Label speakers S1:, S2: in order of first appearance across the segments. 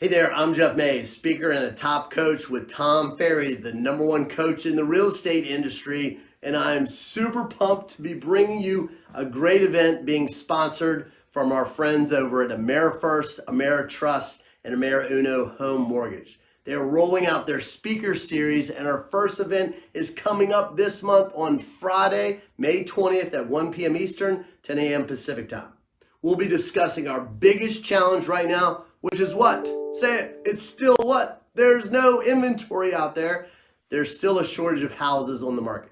S1: Hey there, I'm Jeff Mays, speaker and a top coach with Tom Ferry, the #1 coach in the real estate industry. And I'm super pumped to be bringing you a great event being sponsored from our friends over at AmeriFirst, AmeriTrust, and AmeriUno Home Mortgage. They're rolling out their speaker series, and our first event is coming up this month on Friday, May 20th at 1 p.m. Eastern, 10 a.m. Pacific time. We'll be discussing our biggest challenge right now, which is what? Say it. It's still what? There's no inventory out there. There's still a shortage of houses on the market.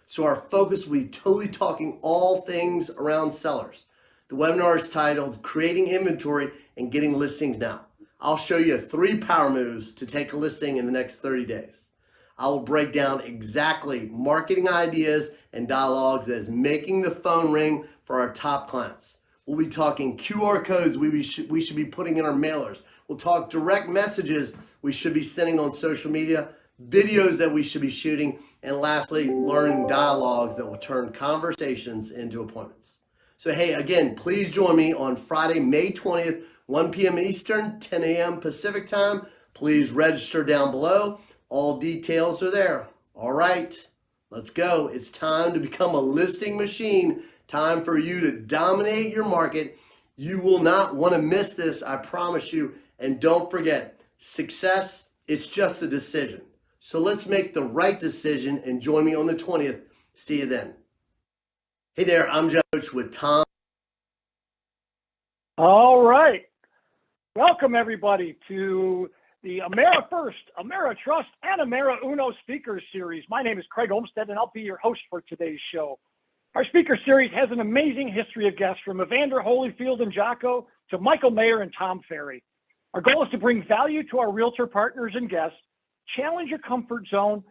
S1: So our focus will be totally talking all things around sellers. The webinar is titled Creating Inventory and Getting Listings Now. I'll show you 3 power moves to take a listing in the next 30 days. I will break down exactly marketing ideas and dialogues that is making the phone ring for our top clients. We'll be talking QR codes we should be putting in our mailers. We'll talk direct messages we should be sending on social media, videos that we should be shooting, and lastly, learning dialogues that will turn conversations into appointments. So hey, again, please join me on Friday, May 20th, 1 p.m. Eastern, 10 a.m. Pacific time. Please register down below. All details are there. All right, let's go. It's time to become a listing machine. Time for you to dominate your market. You will not want to miss this, I promise you. And don't forget, success, it's just a decision. So let's make the right decision and join me on the 20th. See you then. Hey there, I'm Coach with Tom.
S2: All right. Welcome everybody to the AmeriFirst, AmeriTrust, and AmeriUno Speakers Series. My name is Craig Olmstead, and I'll be your host for today's show. Our speaker series has an amazing history of guests from Evander Holyfield and Jocko to Michael Mayer and Tom Ferry. Our goal is to bring value to our realtor partners and guests, challenge your comfort zone,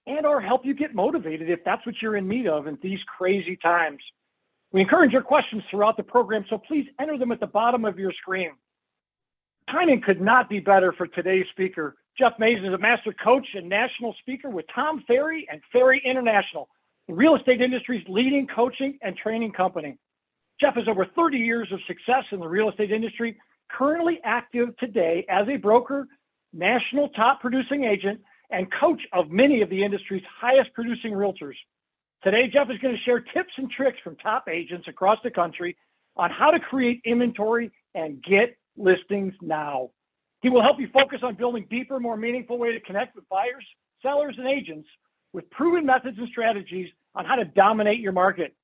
S2: and or help you get motivated if that's what you're in need of in these crazy times. We encourage your questions throughout the program, so please enter them at the bottom of your screen. Timing could not be better for today's speaker. Jeff Mays is a master coach and national speaker with Tom Ferry and Ferry International, the real estate industry's leading coaching and training company. Jeff has over 30 years of success in the real estate industry, currently active today as a broker, national top producing agent, and coach of many of the industry's highest producing realtors. Today, Jeff is going to share tips and tricks from top agents across the country on how to create inventory and get listings now. He will help you focus on building deeper, more meaningful way to connect with buyers, sellers, and agents with proven methods and strategies on how to dominate your market.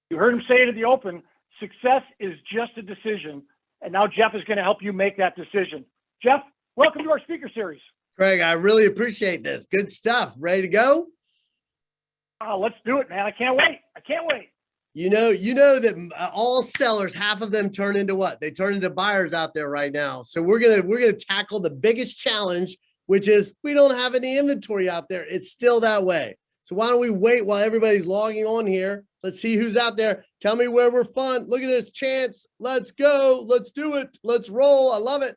S2: You heard him say it at the open, success is just a decision. And now Jeff is going to help you make that decision. Jeff, welcome to our speaker series.
S1: Craig, I really appreciate this. Good stuff. Ready to go?
S2: Let's do it, man. I can't wait. I can't wait.
S1: You know that all sellers, half of them turn into what? They turn into buyers out there right now. So we're gonna tackle the biggest challenge, which is we don't have any inventory out there. It's still that way. So why don't we wait while everybody's logging on here? Let's see who's out there. Tell me where we're fun. Look at this chance. Let's go. Let's do it. Let's roll. I love it.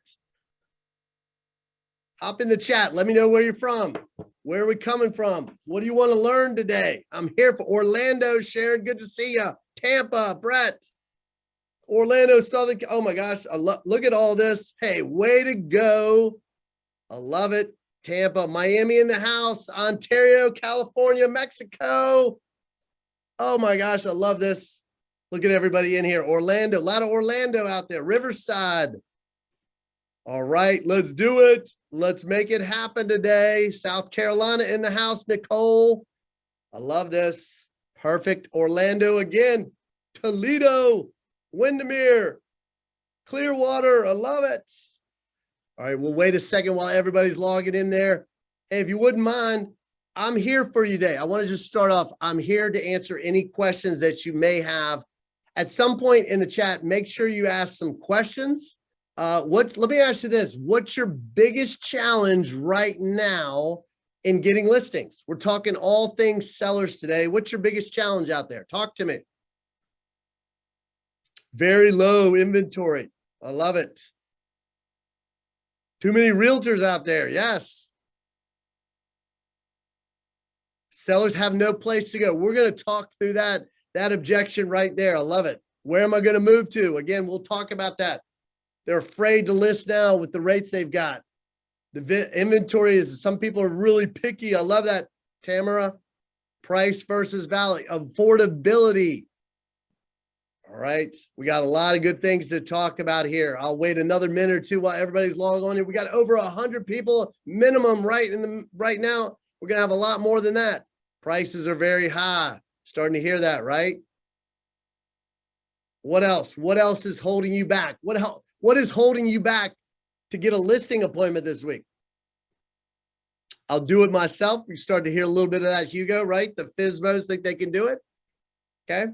S1: Hop in the chat. Let me know where you're from. Where are we coming from? What do you want to learn today? I'm here for Orlando. Sharon, good to see you. Tampa, Brett. Orlando, Southern. Oh my gosh. Look at all this. Hey, way to go. I love it. Tampa, Miami in the house, Ontario, California, Mexico. Oh my gosh, I love this. Look at everybody in here. Orlando, a lot of Orlando out there. Riverside. All right, let's do it. Let's make it happen today. South Carolina in the house, Nicole. I love this. Perfect. Orlando again. Toledo, Windermere, Clearwater. I love it. All right, we'll wait a second while everybody's logging in there. Hey, if you wouldn't mind, I'm here for you today. I want to just start off. I'm here to answer any questions that you may have. At some point in the chat, make sure you ask some questions. Let me ask you this. What's your biggest challenge right now in getting listings? We're talking all things sellers today. What's your biggest challenge out there? Talk to me. Very low inventory. I love it. Too many realtors out there. Yes. Sellers have no place to go. We're going to talk through that objection right there. I love it. Where am I going to move to? Again, we'll talk about that. They're afraid to list now with the rates they've got. The inventory is, some people are really picky. I love that, Tamara. Price versus value, affordability. All right. We got a lot of good things to talk about here. I'll wait another minute or two while everybody's logged on here. We got over 100 people minimum right now. We're going to have a lot more than that. Prices are very high. Starting to hear that, right? What else? What else is holding you back? What is holding you back to get a listing appointment this week? I'll do it myself. You start to hear a little bit of that, Hugo, right? The FSBOs think they can do it. Okay.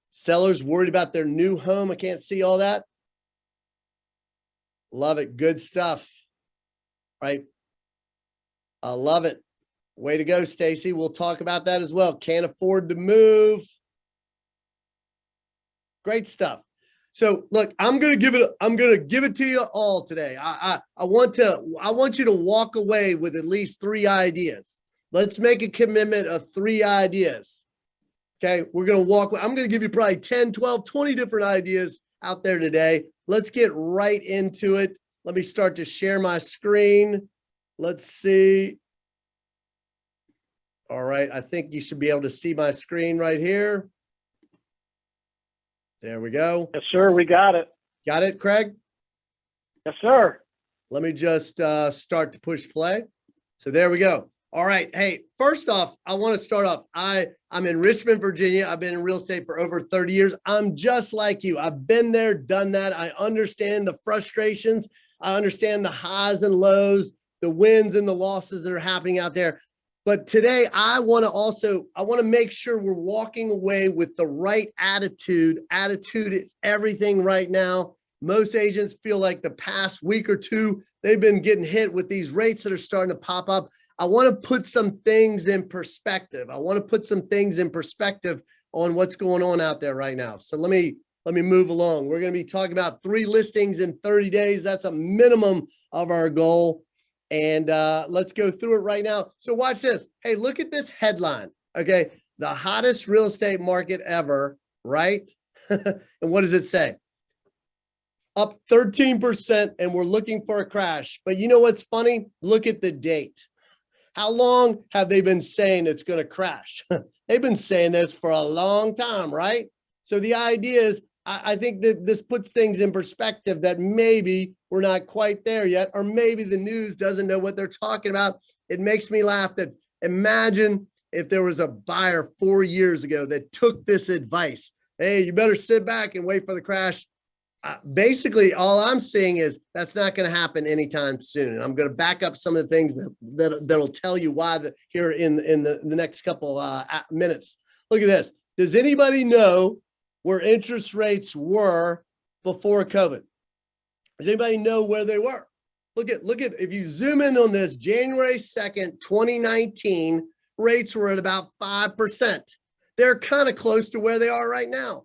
S1: Sellers worried about their new home. I can't see all that. Love it. Good stuff. Right. I love it. Way to go, Stacy. We'll talk about that as well. Can't afford to move. Great stuff. So look, I'm going to give it to you all today. I want you to walk away with at least 3 ideas. Let's make a commitment of 3 ideas. Okay. We're going to I'm going to give you probably 10, 12, 20 different ideas out there today. Let's get right into it. Let me start to share my screen. Let's see. All right. I think you should be able to see my screen right here. There we go.
S2: Yes, sir. We got it.
S1: Got it, Craig?
S2: Yes, sir.
S1: Let me just start to push play. So there we go. All right. Hey, first off, I want to start off. I'm in Richmond, Virginia. I've been in real estate for over 30 years. I'm just like you. I've been there, done that. I understand the frustrations. I understand the highs and lows, the wins and the losses that are happening out there. But today I want to make sure we're walking away with the right attitude. Attitude is everything right now. Most agents feel like the past week or two, they've been getting hit with these rates that are starting to pop up. I want to put some things in perspective. I want to put some things in perspective on what's going on out there right now. So let me move along. We're going to be talking about 3 listings in 30 days. That's a minimum of our goal. And let's go through it right now. So watch this. Hey, look at this headline. Okay. The hottest real estate market ever, right? And what does it say? Up 13%, and we're looking for a crash. But you know what's funny? Look at the date. How long have they been saying it's going to crash? They've been saying this for a long time, right? So the idea is, I think that this puts things in perspective that maybe we're not quite there yet, or maybe the news doesn't know what they're talking about. It makes me laugh that imagine if there was a buyer 4 years ago that took this advice. Hey, you better sit back and wait for the crash. Basically, all I'm saying is that's not going to happen anytime soon. And I'm going to back up some of the things that'll tell you why here in the next couple minutes. Look at this. Does anybody know where interest rates were before COVID? Does anybody know where they were? Look at, if you zoom in on this, January 2nd, 2019, rates were at about 5%. They're kind of close to where they are right now.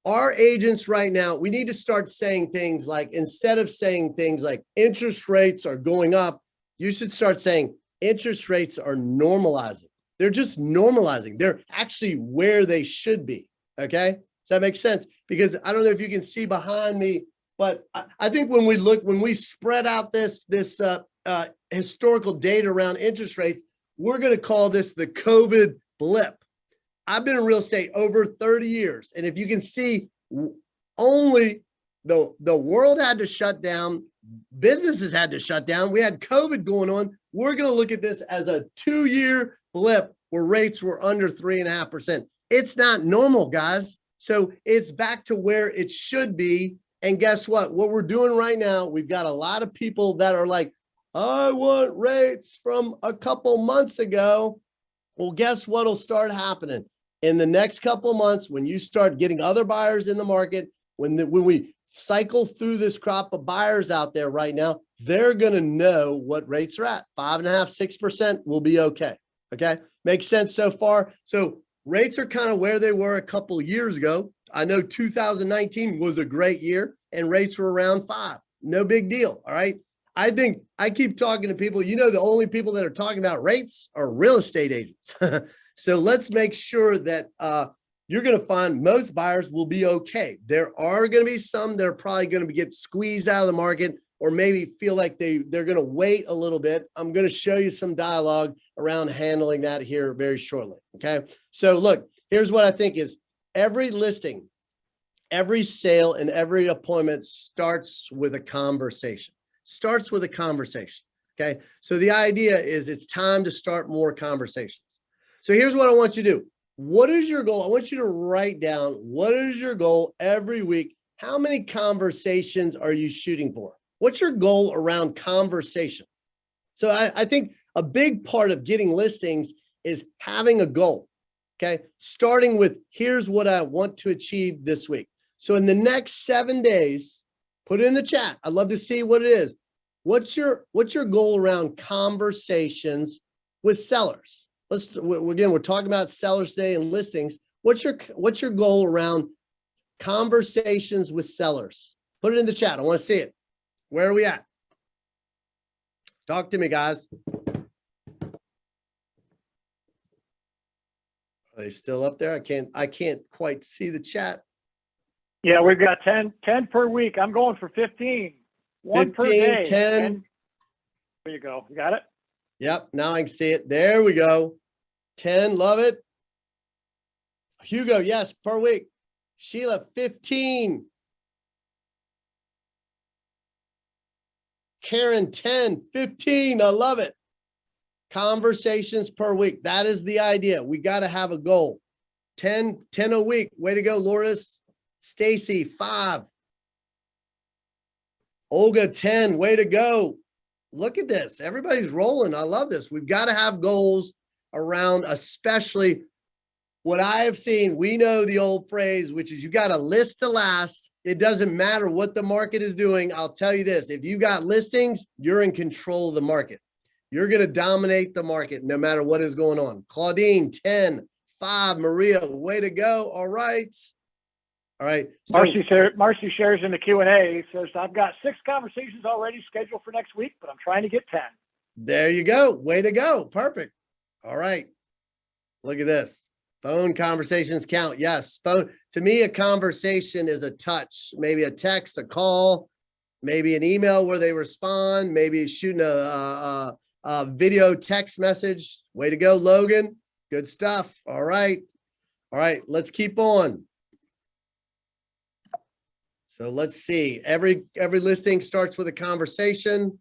S1: Our agents right now, we need to start saying things like, instead of saying things like interest rates are going up, you should start saying interest rates are normalizing. They're just normalizing. They're actually where they should be. Okay. Does that make sense? Because I don't know if you can see behind me, but I think when we spread out this historical data around interest rates, we're going to call this the COVID blip. I've been in real estate over 30 years. And if you can see, only the world had to shut down, businesses had to shut down. We had COVID going on. We're going to look at this as a 2-year blip where rates were under 3.5%. It's not normal, guys. So it's back to where it should be. And guess what? What we're doing right now, we've got a lot of people that are like, I want rates from a couple months ago. Well, guess what'll start happening? In the next couple of months, when you start getting other buyers in the market, when we cycle through this crop of buyers out there right now, they're going to know what rates are at. 5.5%, 6% will be okay. Okay. Makes sense so far. So rates are kind of where they were a couple of years ago. I know 2019 was a great year and rates were around 5. No big deal. All right. I think I keep talking to people, the only people that are talking about rates are real estate agents. So let's make sure that you're going to find most buyers will be okay. There are going to be some that are probably going to get squeezed out of the market, or maybe feel like they're going to wait a little bit. I'm going to show you some dialogue around handling that here very shortly. Okay. So look, here's what I think is every listing, every sale, and every appointment starts with a conversation. Starts with a conversation. Okay. So the idea is it's time to start more conversations. So here's what I want you to do. What is your goal? I want you to write down, what is your goal every week? How many conversations are you shooting for? What's your goal around conversation? So I think a big part of getting listings is having a goal. Okay. Starting with, here's what I want to achieve this week. So in the next 7 days, put it in the chat. I'd love to see what it is. What's your goal around conversations with sellers? We're talking about sellers today and listings. What's your goal around conversations with sellers? Put it in the chat. I want to see it. Where are we at? Talk to me, guys. Are they still up there? I can't quite see the chat.
S2: Yeah, we've got 10 per week. I'm going for 15. One per day.
S1: 10.
S2: There you go. You got it?
S1: Yep. Now I can see it. There we go. 10. Love it. Hugo, yes, per week. Sheila, 15. Karen, 10, 15. I love it. Conversations per week. That is the idea. We got to have a goal. 10 a week. Way to go, Loris. Stacy, 5. Olga, 10. Way to go. Look at this. Everybody's rolling. I love this. We've got to have goals around, especially what I have seen. We know the old phrase, which is you got a list to last. It doesn't matter what the market is doing. I'll tell you this. If you got listings, you're in control of the market. You're going to dominate the market no matter what is going on. Claudine, 10, 5. Maria, way to go. All right. All right. So,
S2: Marcy shares in the Q&A, says, I've got 6 conversations already scheduled for next week, but I'm trying to get 10.
S1: There you go. Way to go. Perfect. All right. Look at this. Phone conversations count. Yes. Phone. To me, a conversation is a touch, maybe a text, a call, maybe an email where they respond, maybe shooting a video text message. Way to go, Logan. Good stuff. All right. All right. Let's keep on. So let's see. Every listing starts with a conversation.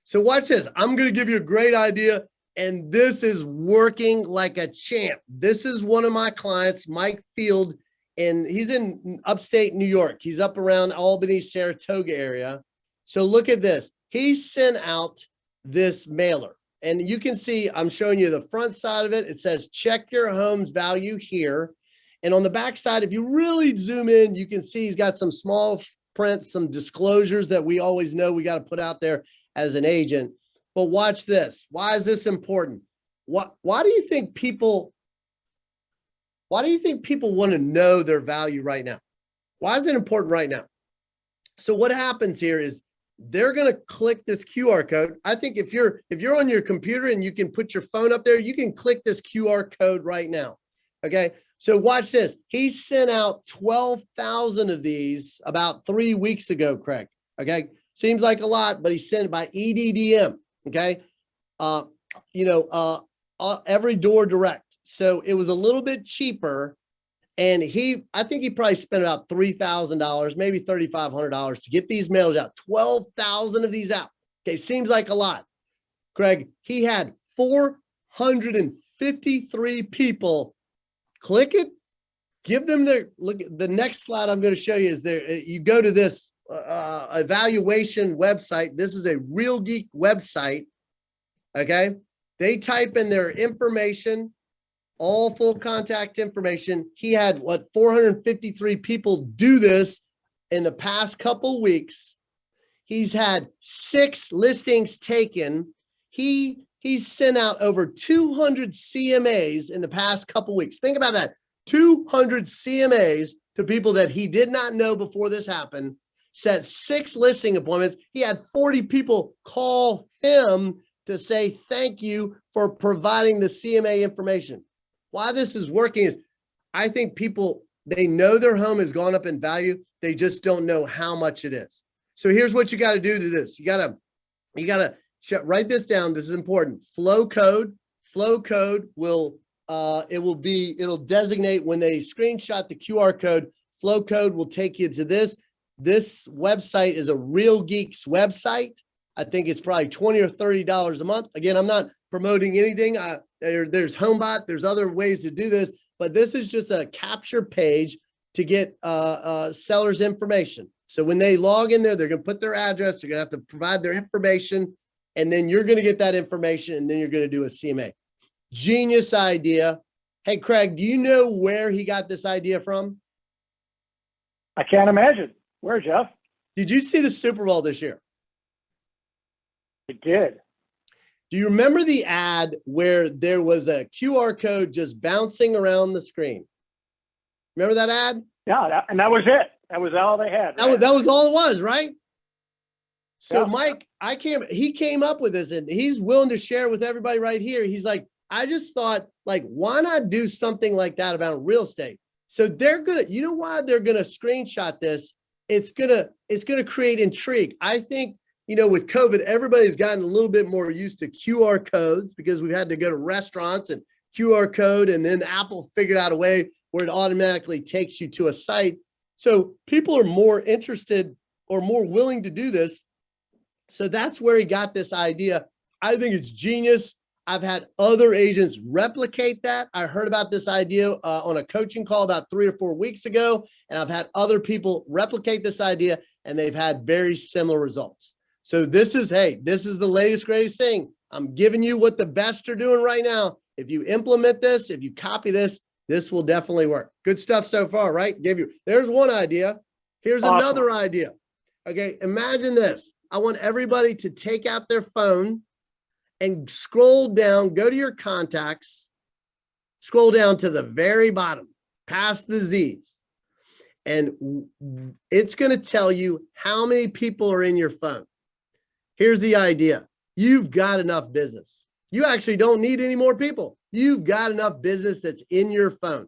S1: So watch this. I'm going to give you a great idea. And this is working like a champ. This is one of my clients, Mike Field, and he's in upstate New York. He's up around Albany, Saratoga area. So look at this. He sent out this mailer, and you can see, I'm showing you the front side of it. It says, check your home's value here. And on the back side, if you really zoom in, you can see he's got some small print, some disclosures that we always know we got to put out there as an agent. But watch this. Why is this important? Why do you think people want to know their value right now? Why is it important right now? So what happens here is they're going to click this QR code. I think if you're on your computer and you can put your phone up there, you can click this QR code right now. Okay. So watch this. He sent out 12,000 of these about 3 weeks ago, Craig. Okay. Seems like a lot, but he sent it by EDDM. Okay. Every door direct. So it was a little bit cheaper. And I think he probably spent about $3,000, maybe $3,500 to get these mailers out. 12,000 of these out. Okay. Seems like a lot. Craig, he had 453 people click it, give them look. The next slide I'm going to show you is there. You go to this evaluation website. This is a Real Geek website. Okay. They type in their information, all full contact information. He had 453 people do this in the past couple weeks. He's had 6 listings taken. He's sent out over 200 CMAs in the past couple weeks. Think about that. 200 CMAs to people that he did not know before this happened. Set 6 listing appointments. He had 40 people call him to say thank you for providing the CMA information. Why this is working is I think people, they know their home has gone up in value. They just don't know how much it is. So here's what you got to do to this. You got to write this down. This is important. Flow code will, it'll designate when they screenshot the QR code, flow code will take you to this. This website is a Real Geeks website. I think it's probably $20 or $30 a month. Again, I'm not promoting anything. There's HomeBot, there's other ways to do this, but this is just a capture page to get sellers' information. So when they log in there, they're going to put their address, they're going to have to provide their information, and then you're going to get that information, and then you're going to do a CMA. Genius idea. Hey, Craig, do you know where he got this idea from?
S2: I can't imagine. Where, Jeff?
S1: Did you see the Super Bowl this year?
S2: I did.
S1: Do you remember the ad where there was a QR code just bouncing around the screen? Remember that ad?
S2: Yeah, and that was it. That was all they had. Right?
S1: That was all it was, right? So
S2: Yeah.
S1: Mike, he came up with this, and he's willing to share with everybody right here. He's like, I just thought, like, why not do something like that about real estate? So they're gonna, you know why they're gonna screenshot this? It's gonna create intrigue. I think, you know, with COVID, everybody's gotten a little bit more used to QR codes because we've had to go to restaurants and QR code, and then Apple figured out a way where it automatically takes you to a site. So people are more interested or more willing to do this. So that's where he got this idea. I think it's genius. I've had other agents replicate that. I heard about this idea on a coaching call about 3 or 4 weeks ago, and I've had other people replicate this idea, and they've had very similar results. So this is, hey, this is the latest, greatest thing. I'm giving you what the best are doing right now. If you implement this, if you copy this, this will definitely work. Good stuff so far, right? There's one idea. Here's
S2: Awesome.
S1: another idea. Okay, imagine this. I want everybody to take out their phone and scroll down, go to your contacts, scroll down to the very bottom, past the Z's. And it's going to tell you how many people are in your phone. Here's the idea. You've got enough business. You actually don't need any more people. You've got enough business that's in your phone.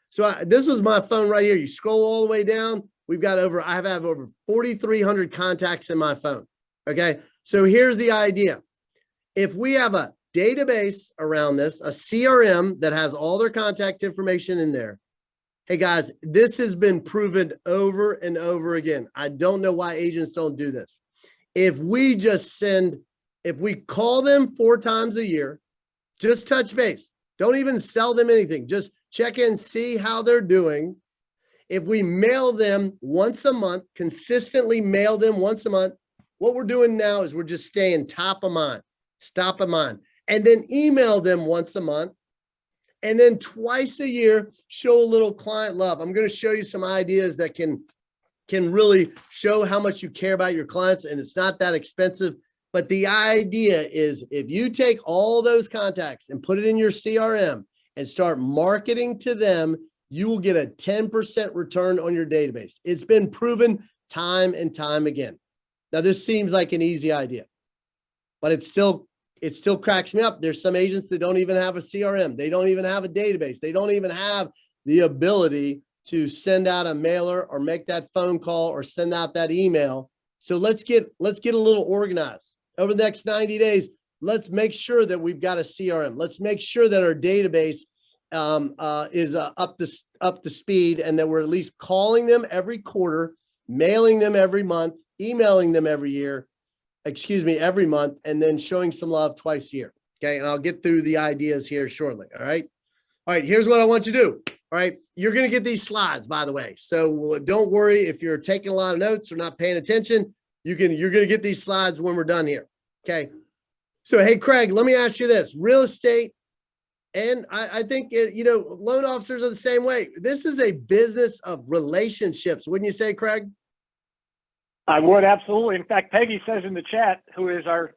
S1: So this was my phone right here. You scroll all the way down. I have over 4,300 contacts in my phone. Okay. So here's the idea. If we have a database around this, a CRM that has all their contact information in there. Hey guys, this has been proven over and over again. I don't know why agents don't do this. If we call them 4 times a year, just touch base. Don't even sell them anything. Just check in, see how they're doing. If we mail them once a month, consistently mail them once a month, what we're doing now is we're just staying top of mind, and then email them once a month. And then twice a year, show a little client love. I'm going to show you some ideas that can really show how much you care about your clients, and it's not that expensive. But the idea is if you take all those contacts and put it in your CRM and start marketing to them, you will get a 10% return on your database. It's been proven time and time again. Now, this seems like an easy idea, but it still cracks me up. There's some agents that don't even have a CRM. They don't even have a database. They don't even have the ability to send out a mailer or make that phone call or send out that email. So let's get a little organized. Over the next 90 days, let's make sure that we've got a CRM. Let's make sure that our database is up to speed, and that we're at least calling them every quarter, mailing them every month, emailing them every month, and then showing some love twice a year. Okay. And I'll get through the ideas here shortly. All right. Here's what I want you to do. All right. You're going to get these slides, by the way. So don't worry if you're taking a lot of notes or not paying attention. You're going to get these slides when we're done here. Okay. So, hey, Craig, let me ask you this. Real estate, and I think, loan officers are the same way. This is a business of relationships. Wouldn't you say, Craig?
S2: I would, absolutely. In fact, Peggy says in the chat, who is our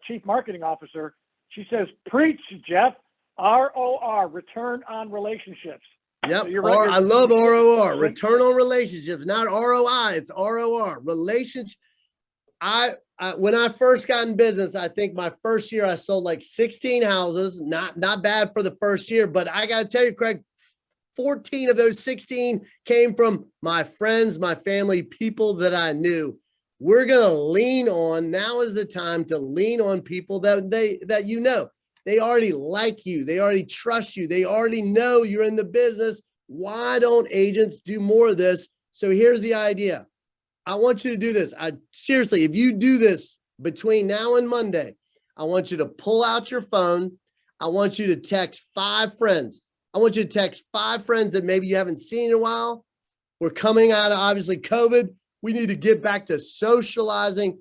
S2: chief marketing officer, she says, preach, Jeff, ROR, return on relationships.
S1: Yep.
S2: So you're right.
S1: I love ROR, return on relationships, not ROI. It's ROR, relationship. When I first got in business, I think my first year I sold like 16 houses. Not bad for the first year, but I got to tell you, Craig, 14 of those 16 came from my friends, my family, people that I knew. We're going to lean on, now is the time to lean on people that they already like you. They already trust you. They already know you're in the business. Why don't agents do more of this? So here's the idea. I want you to do this. Seriously, if you do this between now and Monday, I want you to pull out your phone. I want you to text 5 friends. I want you to text 5 friends that maybe you haven't seen in a while. We're coming out of obviously COVID. We need to get back to socializing.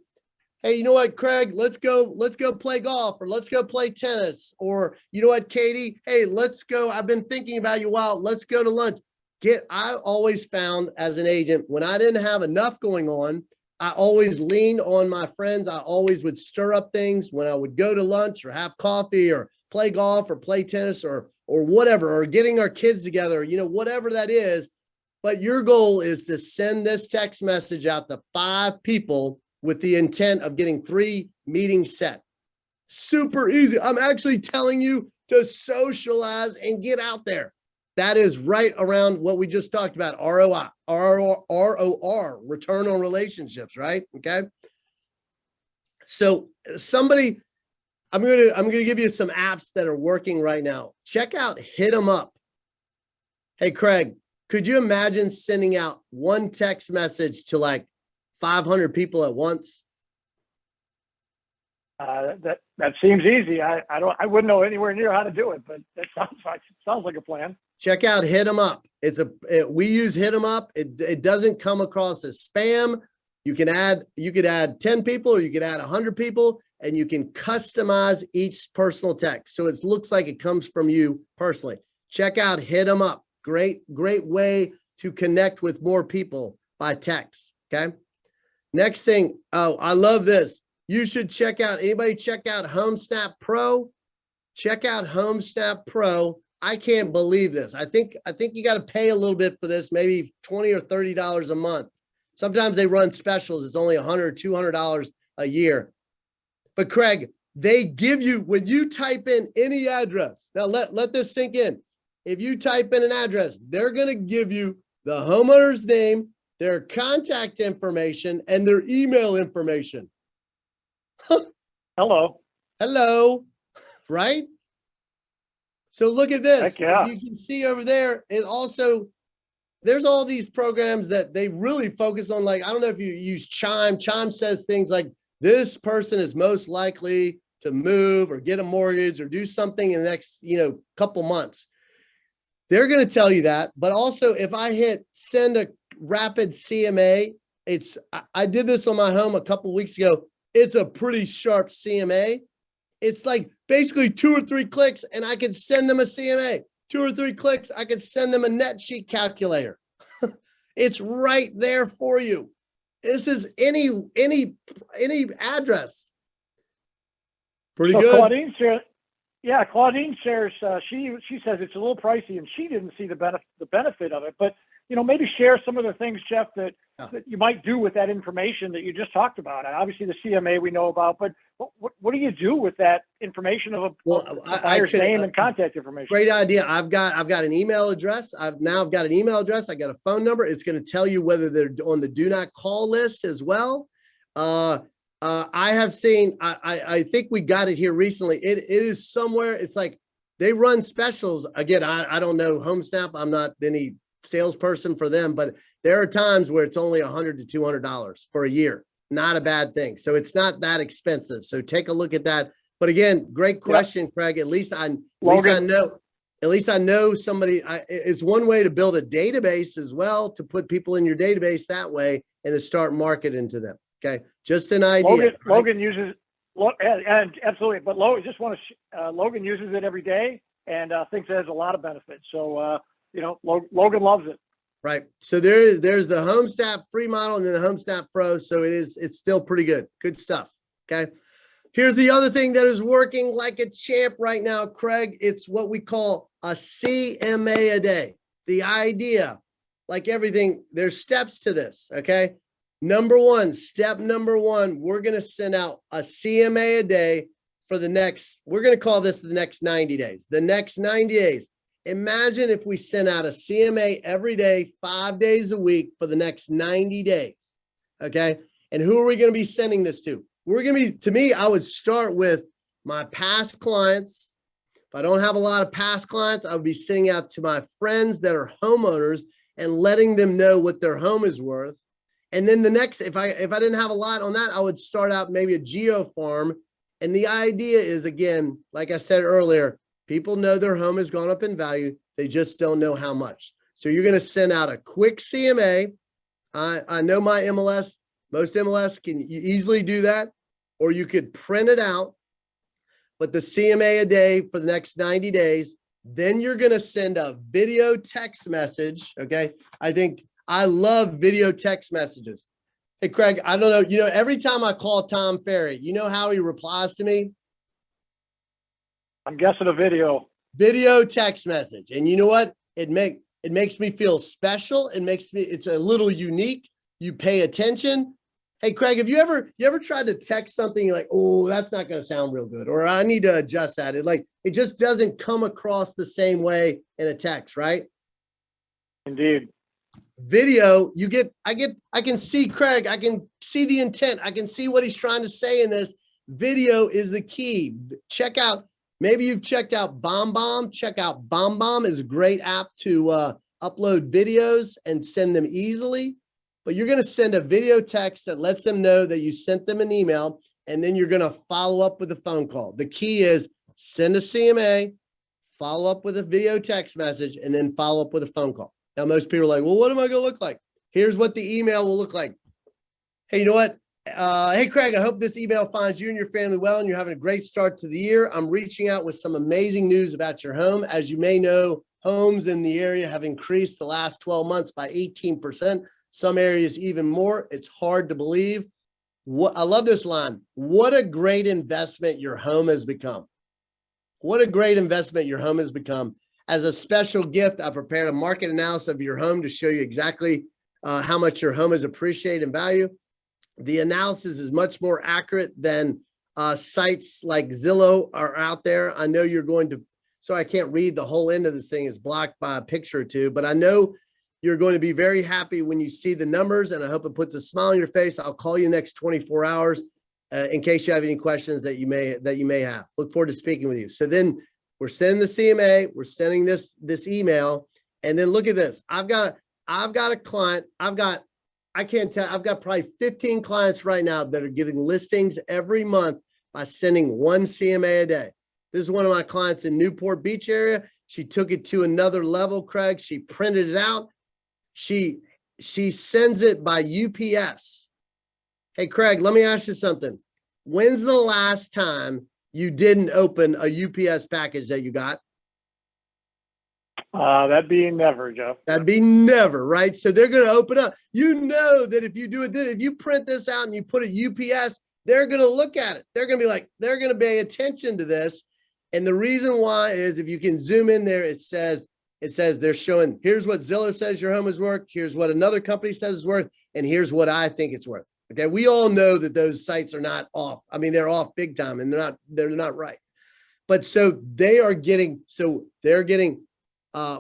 S1: Hey, you know what, Craig? Let's go play golf, or let's go play tennis. Or you know what, Katie? Hey, let's go. I've been thinking about you a while. Let's go to lunch. I always found as an agent, when I didn't have enough going on, I always leaned on my friends. I always would stir up things when I would go to lunch or have coffee or play golf or play tennis or whatever, or getting our kids together, whatever that is. But your goal is to send this text message out to 5 people with the intent of getting 3 meetings set. Super easy. I'm actually telling you to socialize and get out there. That is right around what we just talked about, ROI, ROR, return on relationships, right? Okay. So I'm going to give you some apps that are working right now. Check out Hit 'em Up. Hey, Craig, could you imagine sending out one text message to like 500 people at once?
S2: That seems easy. I wouldn't know anywhere near how to do it, but that sounds like a plan.
S1: Check out Hit 'em Up. We use Hit 'em Up. It doesn't come across as spam. You could add 10 people, or you could add 100 people, and you can customize each personal text. So it looks like it comes from you personally. Check out Hit 'em Up. Great way to connect with more people by text. Okay. Next thing. Oh, I love this. You should check out HomeSnap Pro. Check out HomeSnap Pro. I can't believe this. I think you got to pay a little bit for this, maybe $20 or $30 a month. Sometimes they run specials. It's only $100 or $200 a year. But Craig, they give you, when you type in any address, now let this sink in. If you type in an address, they're going to give you the homeowner's name, their contact information, and their email information.
S2: Hello,
S1: right? So look at this.
S2: Heck yeah.
S1: You can see over there, there's all these programs that they really focus on. Like, I don't know if you use Chime. Chime says things like, this person is most likely to move or get a mortgage or do something in the next, couple months. They're going to tell you that. But also, if I hit send a rapid CMA, I did this on my home a couple weeks ago. It's a pretty sharp CMA. It's like basically 2 or 3 clicks and I could send them a CMA. 2 or 3 clicks, I could send them a net sheet calculator. It's right there for you. This is any address. Pretty good.
S2: Claudine shares. She says it's a little pricey, and she didn't see the benefit of it. But maybe share some of the things, Jeff, that you might do with that information that you just talked about. And obviously, the CMA we know about, but what do you do with that information of a buyer's name and contact information?
S1: Great idea. I've got an email address. I've got an email address. I got a phone number. It's going to tell you whether they're on the do not call list as well. I have seen. I think we got it here recently. It is somewhere. It's like they run specials. Again, I don't know HomeSnap. I'm not any salesperson for them, but there are times where it's only $100 to $200 for a year. Not a bad thing. So it's not that expensive. So take a look at that. But again, great question, Craig. At least I know somebody. It's one way to build a database as well, to put people in your database that way and to start marketing to them. Okay, just an idea.
S2: Logan uses, and absolutely. But Logan uses it every day and thinks it has a lot of benefits. So Logan loves it.
S1: Right. So there's the HomeSnap free model and then the HomeSnap Pro. So it's still pretty good. Good stuff. Okay. Here's the other thing that is working like a champ right now, Craig. It's what we call a CMA a day. The idea, like everything, there's steps to this. Okay. Step number one, we're going to send out a CMA a day for we're going to call this the next 90 days. The next 90 days. Imagine if we sent out a CMA every day, 5 days a week for the next 90 days. Okay. And who are we going to be sending this to? We're going to be, to me, I would start with my past clients. If I don't have a lot of past clients, I would be sending out to my friends that are homeowners and letting them know what their home is worth. And then the next, if I didn't have a lot on that, I would start out maybe a geo farm. And the idea is, again, like I said earlier, people know their home has gone up in value. They just don't know how much. So you're going to send out a quick CMA. I know my MLS, most MLS can easily do that, or you could print it out. But the CMA a day for the next 90 days, then you're going to send a video text message. Okay. I love video text messages. Hey, Craig, I don't know. Every time I call Tom Ferry, you know how he replies to me?
S2: I'm guessing a
S1: video text message. And you know what? It makes me feel special. It's a little unique. You pay attention. Hey, Craig, have you ever tried to text something like, oh, that's not going to sound real good, or I need to adjust that? It just doesn't come across the same way in a text, right?
S2: Indeed.
S1: Video, I can see Craig, I can see the intent, I can see what he's trying to say in this. Video is the key. Maybe you've checked out BombBomb. Check out BombBomb is a great app to upload videos and send them easily. But you're going to send a video text that lets them know that you sent them an email, and then you're going to follow up with a phone call. The key is send a CMA, follow up with a video text message, and then follow up with a phone call. Now, most people are like, well, what am I going to look like? Here's what the email will look like. Hey, you know what? Hey, Craig, I hope this email finds you and your family well, and you're having a great start to the year. I'm reaching out with some amazing news about your home. As you may know, homes in the area have increased the last 12 months by 18%. Some areas even more. It's hard to believe. I love this line. What a great investment your home has become. What a great investment your home has become. As a special gift, I prepared a market analysis of your home to show you exactly how much your home is appreciated in value. The analysis is much more accurate than sites like Zillow are out there. I know you're going to, so I can't read the whole end of this thing. It's blocked by a picture or two, but I know you're going to be very happy when you see the numbers, and I hope it puts a smile on your face. I'll call you next 24 hours in case you have any questions that you may have. Look forward to speaking with you. So then we're sending the CMA, we're sending this email, and then look at this. I've got a client. I've got probably 15 clients right now that are giving listings every month by sending one CMA a day. This is one of my clients in Newport Beach area. She took it to another level, Craig. She printed it out. She sends it by UPS. Hey, Craig, let me ask you something. When's the last time you didn't open a UPS package that you got?
S2: That'd be never, Jeff.
S1: That'd be never, right? So they're going to open up. You know that if you do it, if you print this out and you put it UPS, they're going to look at it. They're going to be like, they're going to pay attention to this. And the reason why is if you can zoom in there, it says they're showing, here's what Zillow says your home is worth. Here's what another company says it's worth. And here's what I think it's worth. Okay. We all know that those sites are not off. I mean, they're off big time and they're not right. But so they're getting,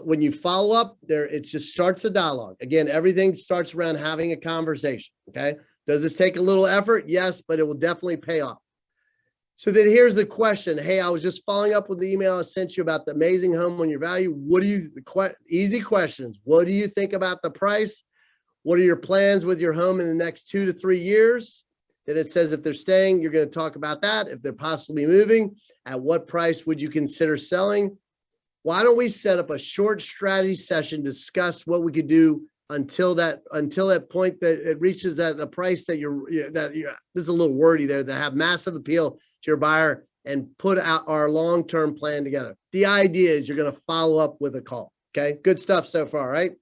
S1: when you follow up there, it just starts a dialogue. Again, everything starts around having a conversation. Okay. Does this take a little effort? Yes, but it will definitely pay off. So then here's the question. Hey, I was just following up with the email I sent you about the amazing home on your value. Easy questions. What do you think about the price? What are your plans with your home in the next 2 to 3 years? Then it says if they're staying, you're going to talk about that. If they're possibly moving, at what price would you consider selling? Why don't we set up a short strategy session, discuss what we could do until that point that it reaches the price that this is a little wordy there, that have massive appeal to your buyer, and put out our long-term plan together. The idea is you're going to follow up with a call. Okay. Good stuff so far, right?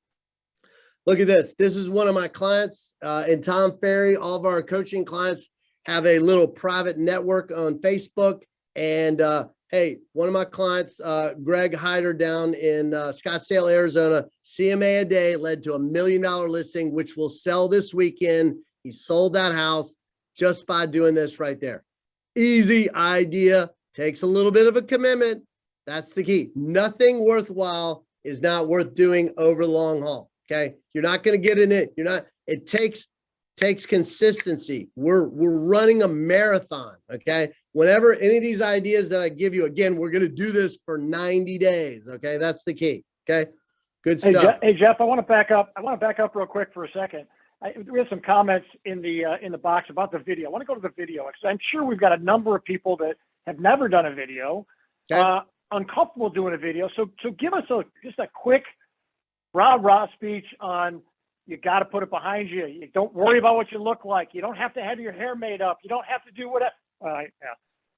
S1: Look at this. This is one of my clients in Tom Ferry. All of our coaching clients have a little private network on Facebook. And hey, one of my clients, Greg Hyder down in Scottsdale, Arizona, CMA a day led to $1 million listing, which will sell this weekend. He sold that house just by doing this right there. Easy idea, takes a little bit of a commitment, That's the key. Nothing worthwhile is not worth doing over the long haul. Okay. You're not going to get in it. It takes consistency. We're running a marathon. Okay. Whenever any of these ideas that I give you, again, we're going to do this for 90 days. Okay. That's the key. Okay. Good stuff.
S2: Hey, Jeff, I want to back up. Real quick for a second. We have some comments in the box about the video. I want to go to the video because I'm sure we've got a number of people that have never done a video, uncomfortable doing a video. So give us just a quick rah speech on, you got to put it behind you. You don't worry about what you look like. You don't have to have your hair made up. You don't have to do whatever.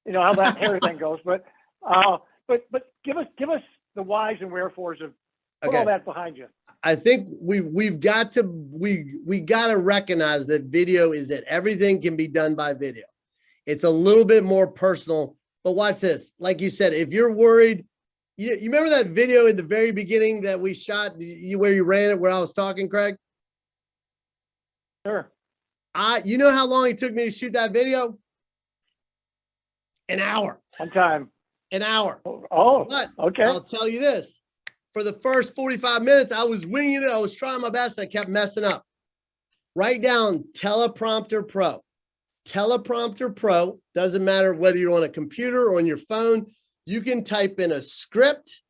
S2: You know how that hair thing goes. But give us the whys and wherefores of put all that behind you.
S1: I think we've got to recognize that video is that everything can be done by video. It's a little bit more personal, but watch this. Like you said, if you're worried, you remember that video in the very beginning that we shot where you ran it, where I was talking, Craig?
S2: Sure.
S1: You know how long it took me to shoot that video? An hour.
S2: One time.
S1: An hour.
S2: Oh,
S1: but
S2: okay.
S1: I'll tell you this. For the first 45 minutes, I was winging it. I was trying my best. I kept messing up. Write down Teleprompter Pro. Teleprompter Pro, doesn't matter whether you're on a computer or on your phone. You can type in a script.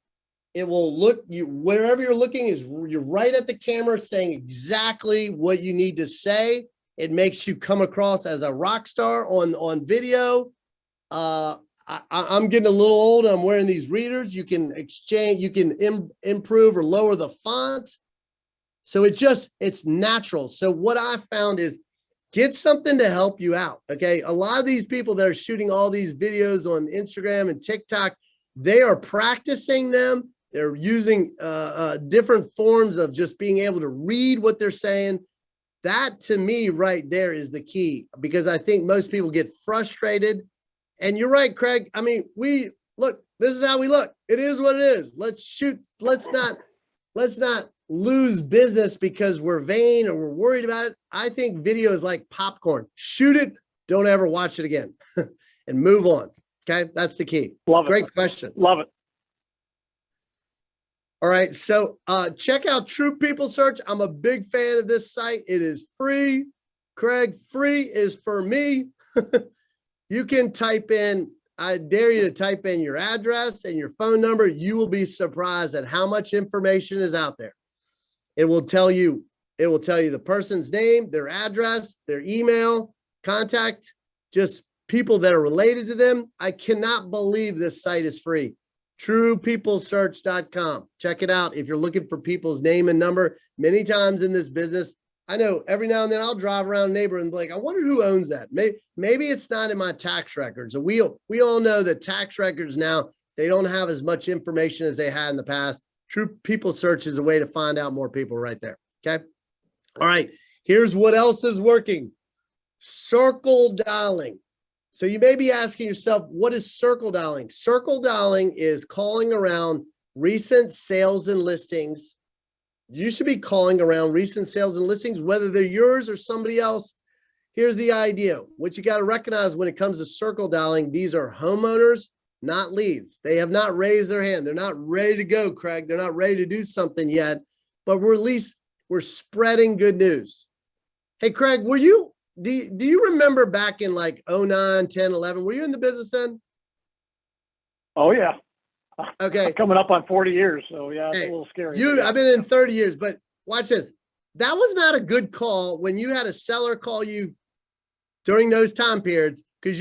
S1: It will look, wherever you're looking you're right at the camera saying exactly what you need to say. It makes you come across as a rock star on video. I'm getting a little old. I'm wearing these readers. You can exchange, you can improve or lower the font. So it's natural. So what I found is get something to help you out. Okay. A lot of these people that are shooting all these videos on Instagram and TikTok, they are practicing them. They're using different forms of just being able to read what they're saying. That to me right there is the key, because I think most people get frustrated. And you're right, Craig. I mean, this is how we look. It is what it is. Let's shoot. Let's not lose business because we're vain or we're worried about it. I think video is like popcorn. Shoot it. Don't ever watch it again and move on. Okay. That's the key.
S2: Love it.
S1: Great question.
S2: Love it.
S1: All right. So check out True People Search. I'm a big fan of this site. It is free. Craig, free is for me. You can type in, I dare you to type in your address and your phone number. You will be surprised at how much information is out there. It will tell you the person's name, their address, their email, contact, just people that are related to them. I cannot believe this site is free. TruePeopleSearch.com. Check it out if you're looking for people's name and number. Many times in this business, I know every now and then I'll drive around a neighbor and be like, I wonder who owns that. Maybe it's not in my tax records. So we all know that tax records now, they don't have as much information as they had in the past. True People Search is a way to find out more people right there. Okay. All right. Here's what else is working. Circle dialing. So you may be asking yourself, what is circle dialing? Circle dialing is calling around recent sales and listings. You should be calling around recent sales and listings, whether they're yours or somebody else. Here's the idea. What you got to recognize when it comes to circle dialing, these are homeowners, not leads. They have not raised their hand. They're not ready to go, Craig. They're not ready to do something yet, but we're spreading good news. Hey, Craig, do you remember back in like 09, 10, 11, were you in the business then?
S2: Oh yeah.
S1: Okay.
S2: Coming up on 40 years. So yeah, it's a little scary.
S1: I've been in 30 years, but watch this. That was not a good call when you had a seller call you during those time periods, because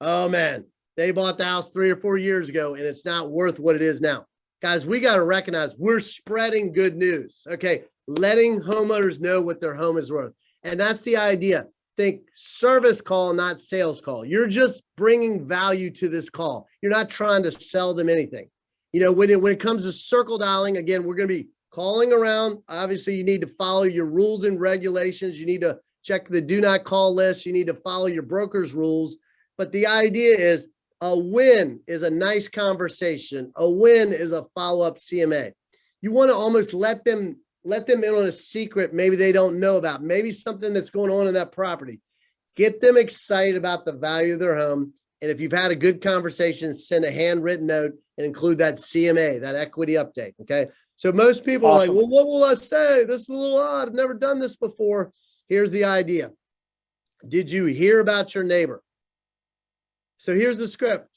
S1: oh man, they bought the house 3 or 4 years ago and it's not worth what it is now. Guys, we got to recognize we're spreading good news. Okay. Letting homeowners know what their home is worth. And that's the idea. Think service call, not sales call. You're just bringing value to this call. You're not trying to sell them anything. When it comes to circle dialing, again, we're going to be calling around. Obviously, you need to follow your rules and regulations. You need to check the do not call list. You need to follow your broker's rules. But the idea is a win is a nice conversation. A win is a follow-up CMA. You want to almost let them in on a secret maybe they don't know about, maybe something that's going on in that property. Get them excited about the value of their home. And if you've had a good conversation, send a handwritten note and include that CMA, that equity update. Okay. So most people are like, well, what will I say? This is a little odd. I've never done this before. Here's the idea. Did you hear about your neighbor? So here's the script.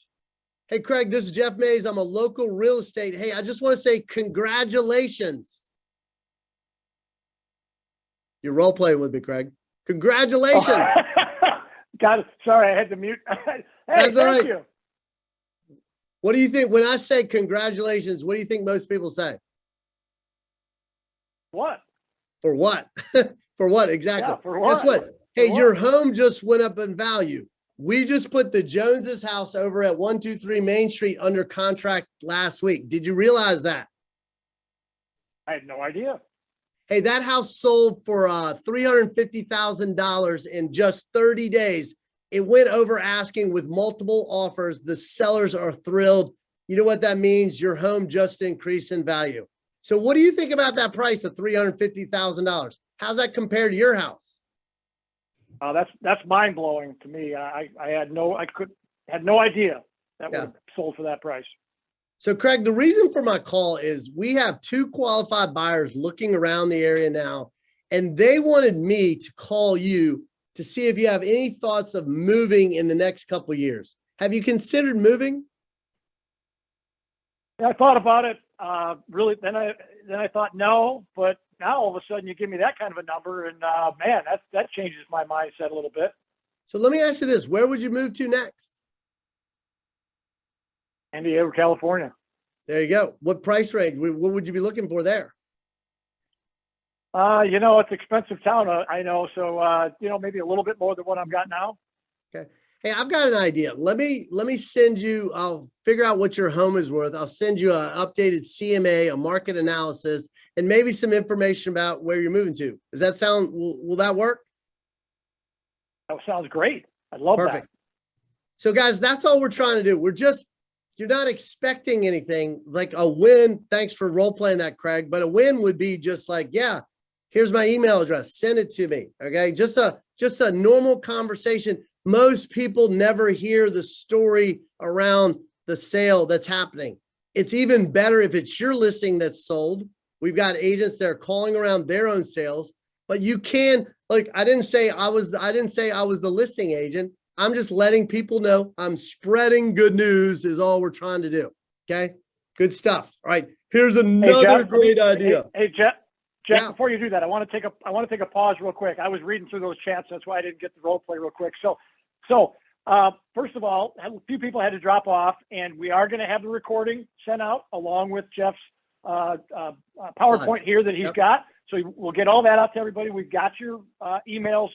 S1: Hey, Craig, this is Jeff Mays. I'm a local real estate. Hey, I just want to say congratulations. You're role playing with me, Craig. Congratulations.
S2: Got it. Sorry, I had to mute. Hey,
S1: That's all right.
S2: Thank you.
S1: What do you think when I say congratulations? What do you think most people say?
S2: What?
S1: For what? For what? Exactly.
S2: Yeah, for what?
S1: Guess what? Hey,
S2: For
S1: your
S2: what?
S1: home just went up in value. We just put the Joneses house over at 123 Main Street under contract last week. Did you realize that?
S2: I had no idea.
S1: Hey, that house sold for $350,000 in just 30 days. It went over asking with multiple offers. The sellers are thrilled. You know what that means? Your home just increased in value. So what do you think about that price of $350,000? How's that compare to your house?
S2: That's mind blowing to me. I had no idea that would have sold for that price.
S1: So Craig, the reason for my call is we have 2 qualified buyers looking around the area now, and they wanted me to call you to see if you have any thoughts of moving in the next couple of years. Have you considered moving?
S2: Yeah, I thought about it. Really, then I thought no, but now all of a sudden you give me that kind of a number, and man, that changes my mindset a little bit.
S1: So let me ask you this: where would you move to next?
S2: San Diego, California.
S1: There you go. What price range? What would you be looking for there?
S2: It's expensive town. I know. So, maybe a little bit more than what I've got now.
S1: Okay. Hey, I've got an idea. Let me send you, I'll figure out what your home is worth. I'll send you an updated CMA, a market analysis, and maybe some information about where you're moving to. Does that sound, will that work?
S2: That sounds great. I love
S1: Perfect.
S2: that.
S1: So guys, that's all we're trying to do. You're not expecting anything like a win. Thanks for role playing that, Craig. But a win would be just like, yeah, here's my email address. Send it to me. Okay. Just a normal conversation. Most people never hear the story around the sale that's happening. It's even better if it's your listing that's sold. We've got agents that are calling around their own sales, but you can, like, I didn't say I was the listing agent. I'm just letting people know I'm spreading good news is all we're trying to do. Okay. Good stuff. All right. Here's another great idea.
S2: Hey, Jeff, before you do that, I want to take a pause real quick. I was reading through those chats. That's why I didn't get the role play real quick. So first of all, a few people had to drop off, and we are going to have the recording sent out along with Jeff's PowerPoint here that he's got. So we'll get all that out to everybody. We've got your emails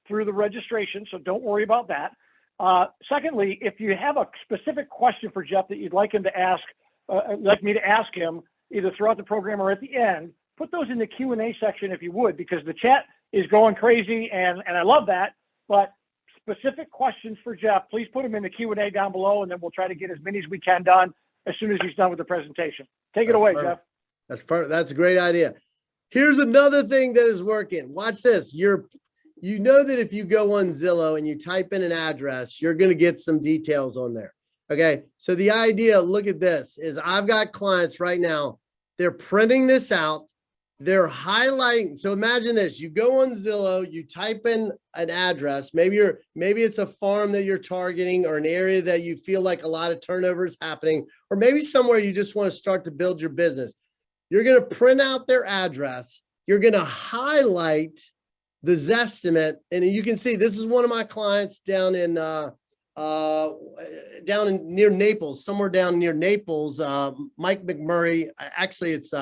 S2: through the registration, so don't worry about that. Secondly, if you have a specific question for Jeff that you'd like him to ask, like me to ask him, either throughout the program or at the end, put those in the Q&A section if you would, because the chat is going crazy, and I love that. But specific questions for Jeff, please put them in the Q&A down below, and then we'll try to get as many as we can done as soon as he's done with the presentation. Take it away, Jeff.
S1: That's perfect. That's a great idea. Here's another thing that is working. Watch this. You know that if you go on Zillow and you type in an address, you're going to get some details on there. Okay. So the idea, look at this, is I've got clients right now. They're printing this out. They're highlighting. So imagine this, you go on Zillow, you type in an address. Maybe it's a farm that you're targeting, or an area that you feel like a lot of turnover is happening, or maybe somewhere you just want to start to build your business. You're going to print out their address. You're going to highlight the Zestimate. And you can see, this is one of my clients down in near Naples, somewhere down near Naples. Mike McMurray, actually it's,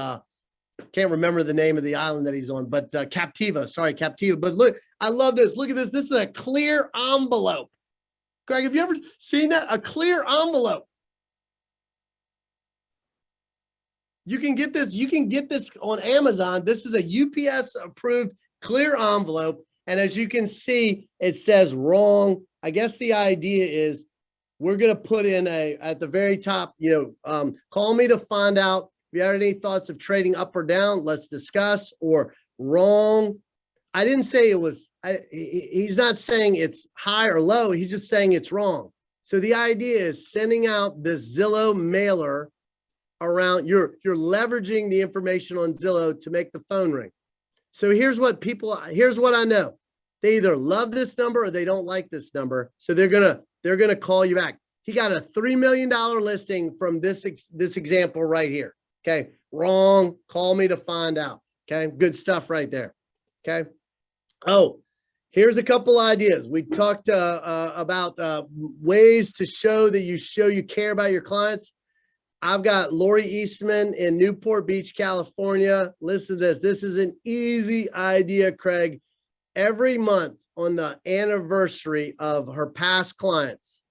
S1: can't remember the name of the island that he's on, but Captiva. But look, I love this. Look at this. This is a clear envelope. Greg, have you ever seen that? A clear envelope. You can get this on Amazon. This is a UPS approved clear envelope. And as you can see, it says wrong. I guess the idea is we're going to put in at the very top, call me to find out if you have any thoughts of trading up or down, let's discuss, or wrong. I didn't say it was, he's not saying it's high or low. He's just saying it's wrong. So the idea is sending out this Zillow mailer around, you're leveraging the information on Zillow to make the phone ring. So here's what I know. They either love this number or they don't like this number. So they're gonna call you back. He got a $3 million listing from this example right here. Okay, wrong. Call me to find out. Okay, good stuff right there. Okay. Oh, here's a couple ideas. We talked about ways to show that you care about your clients. I've got Lori Eastman in Newport Beach, California. Listen to this. This is an easy idea, Craig. Every month on the anniversary of her past clients,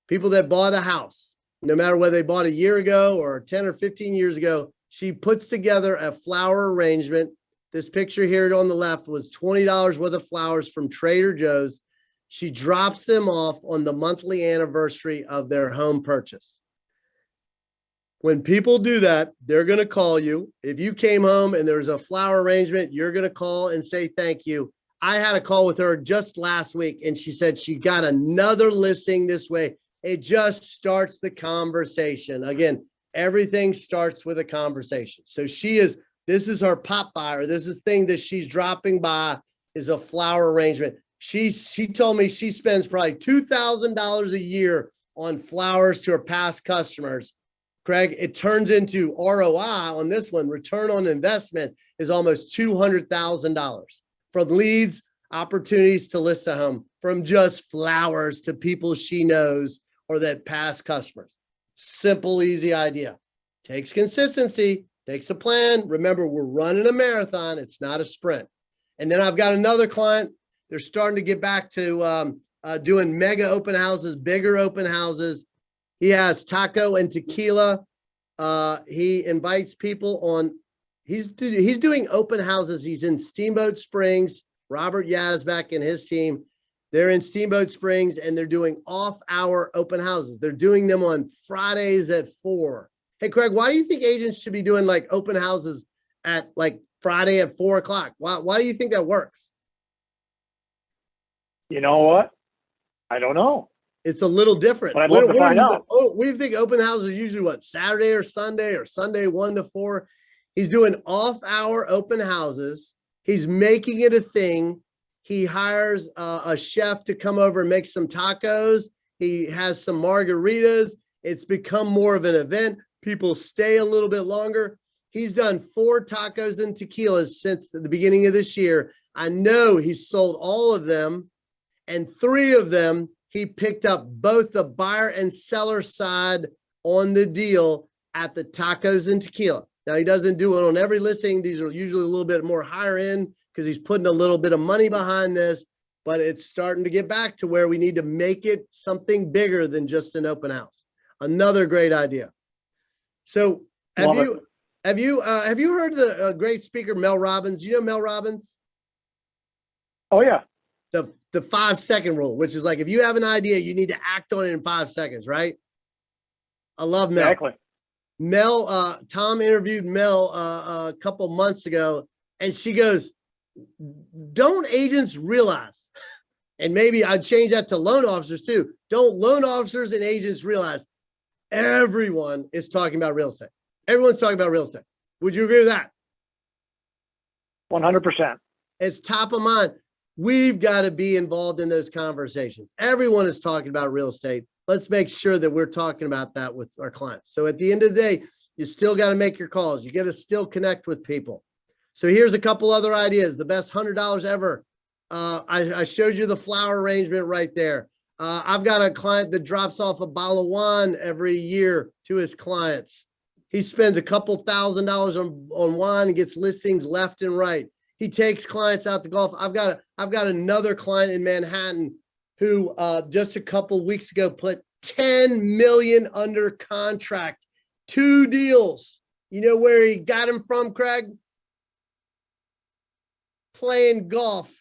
S1: people that bought a house, no matter whether they bought a year ago or 10 or 15 years ago, she puts together a flower arrangement. This picture here on the left was $20 worth of flowers from Trader Joe's. She drops them off on the monthly anniversary of their home purchase. When people do that, they're going to call you. If you came home and there's a flower arrangement, you're going to call and say thank you. I had a call with her just last week, and she said she got another listing this way. It just starts the conversation. Again, everything starts with a conversation. So this is her pop buyer. This is thing that she's dropping by is a flower arrangement. She told me she spends probably $2,000 a year on flowers to her past customers. Craig, it turns into ROI on this one. Return on investment is almost $200,000 from leads, opportunities to list a home, from just flowers to people she knows or that past customers. Simple, easy idea. Takes consistency, takes a plan. Remember, we're running a marathon. It's not a sprint. And then I've got another client. They're starting to get back to doing mega open houses, bigger open houses. He has taco and tequila. He invites people on. He's doing open houses. He's in Steamboat Springs. Robert Yazbek and his team, they're in Steamboat Springs, and they're doing off-hour open houses. They're doing them on Fridays at 4. Hey, Craig, why do you think agents should be doing like open houses at like Friday at 4 o'clock? Why do you think that works?
S2: You know what? I don't know.
S1: It's a little different.
S2: But I'd love to find out.
S1: What do you think open houses are usually what, Saturday or Sunday 1 to 4? He's doing off-hour open houses. He's making it a thing. He hires a chef to come over and make some tacos. He has some margaritas. It's become more of an event. People stay a little bit longer. He's done 4 tacos and tequilas since the beginning of this year. I know he's sold all of them, and 3 of them, he picked up both the buyer and seller side on the deal at the tacos and tequila. Now, he doesn't do it on every listing. These are usually a little bit more higher end because he's putting a little bit of money behind this, but it's starting to get back to where we need to make it something bigger than just an open house. Another great idea. So have you heard of the great speaker, Mel Robbins? You know Mel Robbins?
S2: Oh, yeah.
S1: The 5-second rule, which is like, if you have an idea, you need to act on it in 5 seconds, right? I love Mel.
S2: Exactly.
S1: Mel, Tom interviewed Mel a couple months ago, and she goes, don't agents realize, and maybe I'd change that to loan officers too. Don't loan officers and agents realize everyone is talking about real estate. Everyone's talking about real estate. Would you agree with that?
S2: 100%.
S1: It's top of mind. We've got to be involved in those conversations. Everyone is talking about real estate. Let's make sure that we're talking about that with our clients. So at the end of the day, you still got to make your calls. You got to still connect with people. So here's a couple other ideas. The best $100 ever. I showed you the flower arrangement right there. I've got a client that drops off a bottle of wine every year to his clients. He spends a couple $1,000s on wine and gets listings left and right. He takes clients out to golf. I've got another client in Manhattan who just a couple weeks ago put 10 million under contract, 2 deals. You know where he got them from, Craig? Playing golf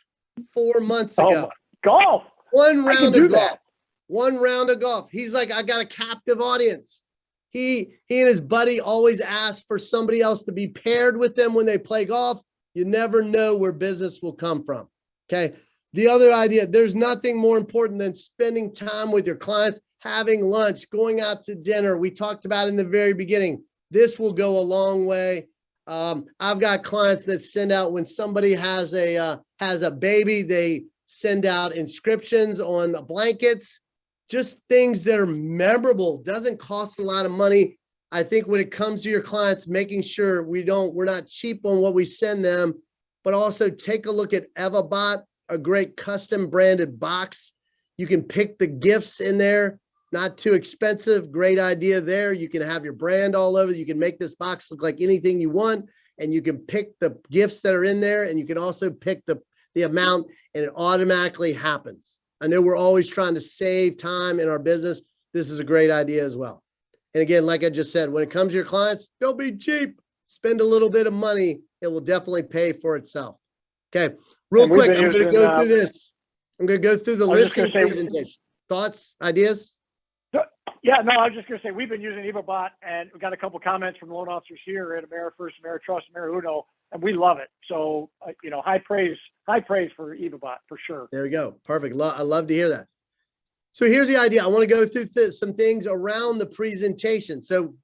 S1: 4 months ago.
S2: Golf.
S1: 1 round of golf.
S2: That.
S1: 1 round of golf. He's like, I got a captive audience. He and his buddy always ask for somebody else to be paired with them when they play golf. You never know where business will come from. Okay. The other idea, there's nothing more important than spending time with your clients, having lunch, going out to dinner. We talked about in the very beginning. This will go a long way. I've got clients that send out when somebody has a baby, they send out inscriptions on blankets, just things that are memorable. Doesn't cost a lot of money. I think when it comes to your clients, making sure we're not cheap on what we send them, but also take a look at EvaBot, a great custom branded box. You can pick the gifts in there, not too expensive. Great idea there. You can have your brand all over. You can make this box look like anything you want, and you can pick the gifts that are in there, and you can also pick the amount, and it automatically happens. I know we're always trying to save time in our business. This is a great idea as well. And again, like I just said, when it comes to your clients, don't be cheap. Spend a little bit of money. It will definitely pay for itself. Okay. Real quick, I'm going to go through this. I'm going to go through the listing presentation. Thoughts, ideas?
S2: Yeah, no, I was just going to say, we've been using EvaBot, and we got a couple comments from loan officers here at AmeriFirst, AmeriTrust, AmeriUno, and we love it. So, high praise for EvaBot for sure.
S1: There we go. Perfect. I love to hear that. So here's the idea. I want to go through some things around the presentation. So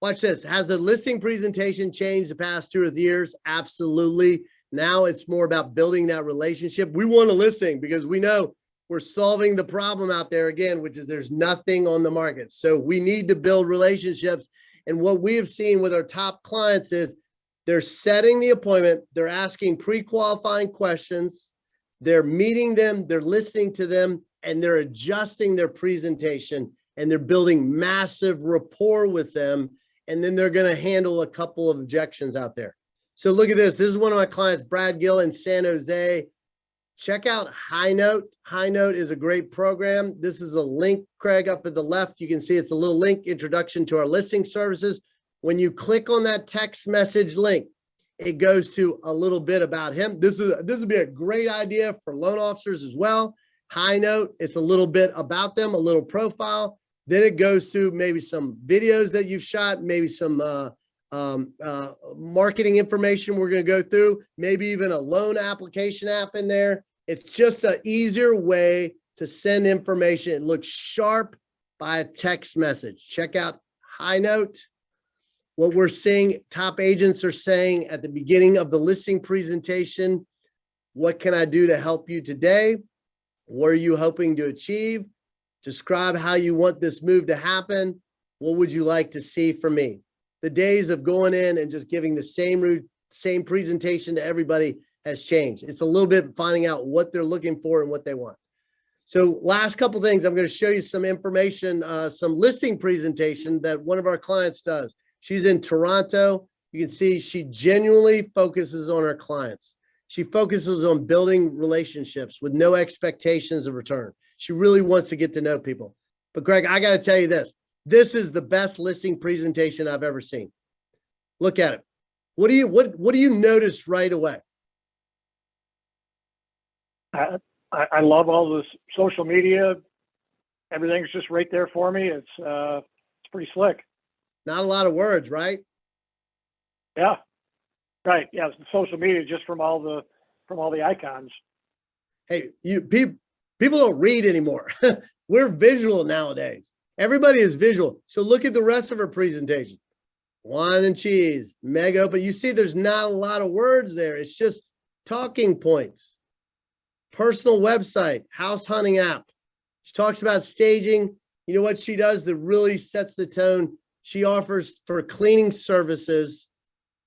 S1: watch this. Has the listing presentation changed the past 2 or 3 years? Absolutely. Now it's more about building that relationship. We want a listing because we know we're solving the problem out there again, which is there's nothing on the market. So we need to build relationships. And what we have seen with our top clients is they're setting the appointment. They're asking pre-qualifying questions. They're meeting them. They're listening to them, and they're adjusting their presentation, and they're building massive rapport with them. And then they're going to handle a couple of objections out there. So look at this. This is one of my clients, Brad Gill in San Jose. Check out High Note. High Note is a great program. This is a link, Craig, up at the left. You can see it's a little link, introduction to our listing services. When you click on that text message link, it goes to a little bit about him. This would be a great idea for loan officers as well. High Note, it's a little bit about them, a little profile. Then it goes to maybe some videos that you've shot, maybe some marketing information we're going to go through, maybe even a loan application app in there. It's just an easier way to send information. It looks sharp by a text message. Check out High Note. What we're seeing, top agents are saying at the beginning of the listing presentation, what can I do to help you today? What are you hoping to achieve? Describe how you want this move to happen. What would you like to see from me? The days of going in and just giving the same presentation to everybody has changed. It's a little bit finding out what they're looking for and what they want. So last couple things, I'm going to show you some information, some listing presentation that one of our clients does. She's in Toronto. You can see she genuinely focuses on her clients. She focuses on building relationships with no expectations of return. She really wants to get to know people. But Greg, I got to tell you this. This is the best listing presentation I've ever seen. Look at it. What do you notice right away?
S2: I love all this social media. Everything's just right there for me. It's pretty slick.
S1: Not a lot of words, right?
S2: Yeah. Right. Yeah. It's social media just from all the icons.
S1: Hey, people don't read anymore. We're visual nowadays. Everybody is visual. So look at the rest of her presentation. Wine and cheese, mega, but you see there's not a lot of words there. It's just talking points. Personal website, house hunting app. She talks about staging. You know what she does that really sets the tone? She offers for cleaning services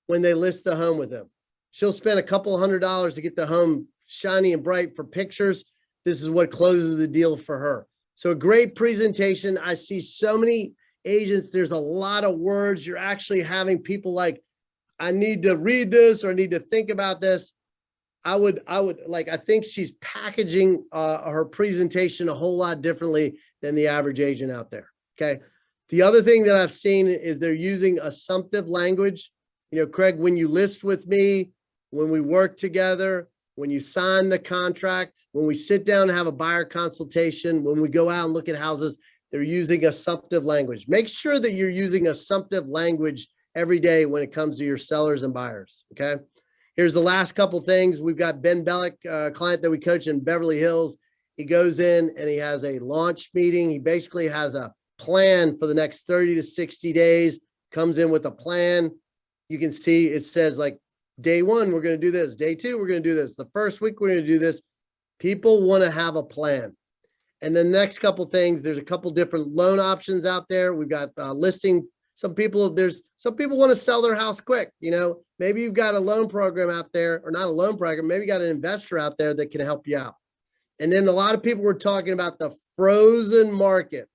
S1: when they list the home with them. She'll spend a couple $100 to get the home shiny and bright for pictures. This is what closes the deal for her. So a great presentation. I see so many agents. There's a lot of words. You're actually having people like, I need to read this or I need to think about this. I think she's packaging her presentation a whole lot differently than the average agent out there. Okay. The other thing that I've seen is they're using assumptive language. You know, Craig, when you list with me, when we work together, when you sign the contract, when we sit down and have a buyer consultation, when we go out and look at houses, they're using assumptive language. Make sure that you're using assumptive language every day when it comes to your sellers and buyers. Okay. Here's the last couple things. We've got Ben Bellick, a client that we coach in Beverly Hills. He goes in and he has a launch meeting. He basically has a plan for the next 30 to 60 days, comes in with a plan. You can see it says like day one, we're going to do this. Day two, we're going to do this. The first week, we're going to do this. People want to have a plan. And the next couple things, there's a couple different loan options out there. We've got listing. Some people want to sell their house quick. You know, maybe you've got a loan program out there, or not a loan program. Maybe you got an investor out there that can help you out. And then a lot of people were talking about the frozen market.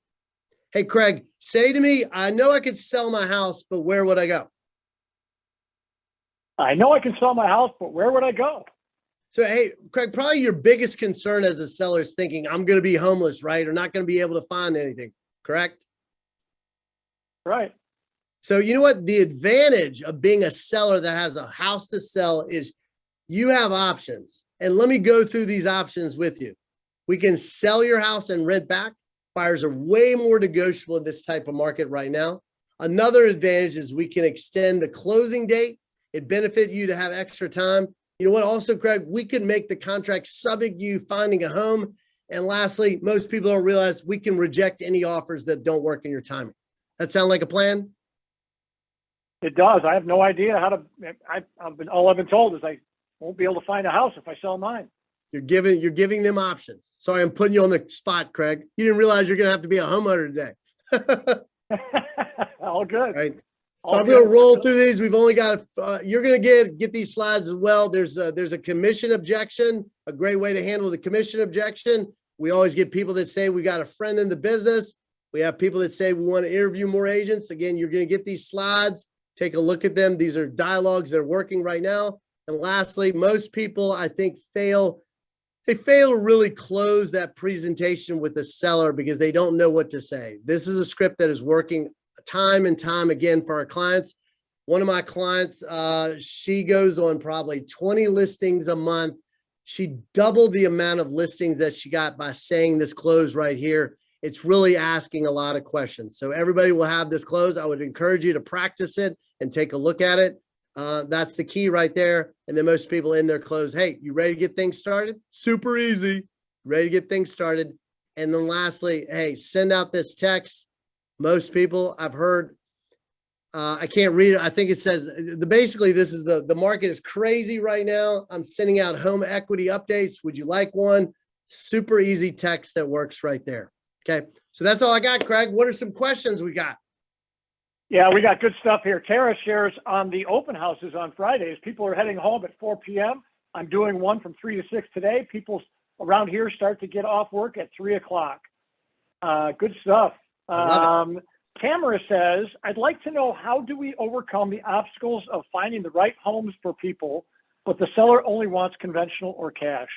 S1: Hey, Craig, say to me, I know I could sell my house, but where would I go?
S2: I know I can sell my house, but where would I go?
S1: So, hey, Craig, probably your biggest concern as a seller is thinking, I'm going to be homeless, right? Or not going to be able to find anything, correct?
S2: Right.
S1: So, you know what? The advantage of being a seller that has a house to sell is you have options. And let me go through these options with you. We can sell your house and rent back. Buyers are way more negotiable in this type of market right now. Another advantage is we can extend the closing date. It benefits you to have extra time. You know what? Also, Craig, we can make the contract subject to you finding a home. And lastly, most people don't realize we can reject any offers that don't work in your timing. That sound like a plan?
S2: It does. I have no idea how to. All I've been told is I won't be able to find a house if I sell mine.
S1: You're giving them options. Sorry, I'm putting you on the spot, Craig. You didn't realize you're going to have to be a homeowner today.
S2: All good.
S1: Right. So I'm going to roll through these. We've only got, you're going to get these slides as well. There's a commission objection, a great way to handle the commission objection. We always get people that say we got a friend in the business. We have people that say we want to interview more agents. Again, you're going to get these slides. Take a look at them. These are dialogues that are working right now. And lastly, most people, I think, fail to really close that presentation with the seller because they don't know what to say. This is a script that is working time and time again for our clients. One of my clients, she goes on probably 20 listings a month. She doubled the amount of listings that she got by saying this close right here. It's really asking a lot of questions. So everybody will have this close. I would encourage you to practice it and take a look at it. That's the key right there. And then most people in their close, hey, you ready to get things started? Super easy. Ready to get things started. And then lastly, hey, send out this text. Most people I've heard, I can't read it. I think it says basically this is the market is crazy right now. I'm sending out home equity updates. Would you like one? Super easy text that works right there. Okay. So that's all I got, Craig. What are some questions we got?
S2: Yeah, we got good stuff here. Tara shares on the open houses on Fridays. People are heading home at 4 p.m. I'm doing one from 3 to 6 today. People around here start to get off work at 3 o'clock. Good stuff. Tamara says, I'd like to know, how do we overcome the obstacles of finding the right homes for people, but the seller only wants conventional or cash?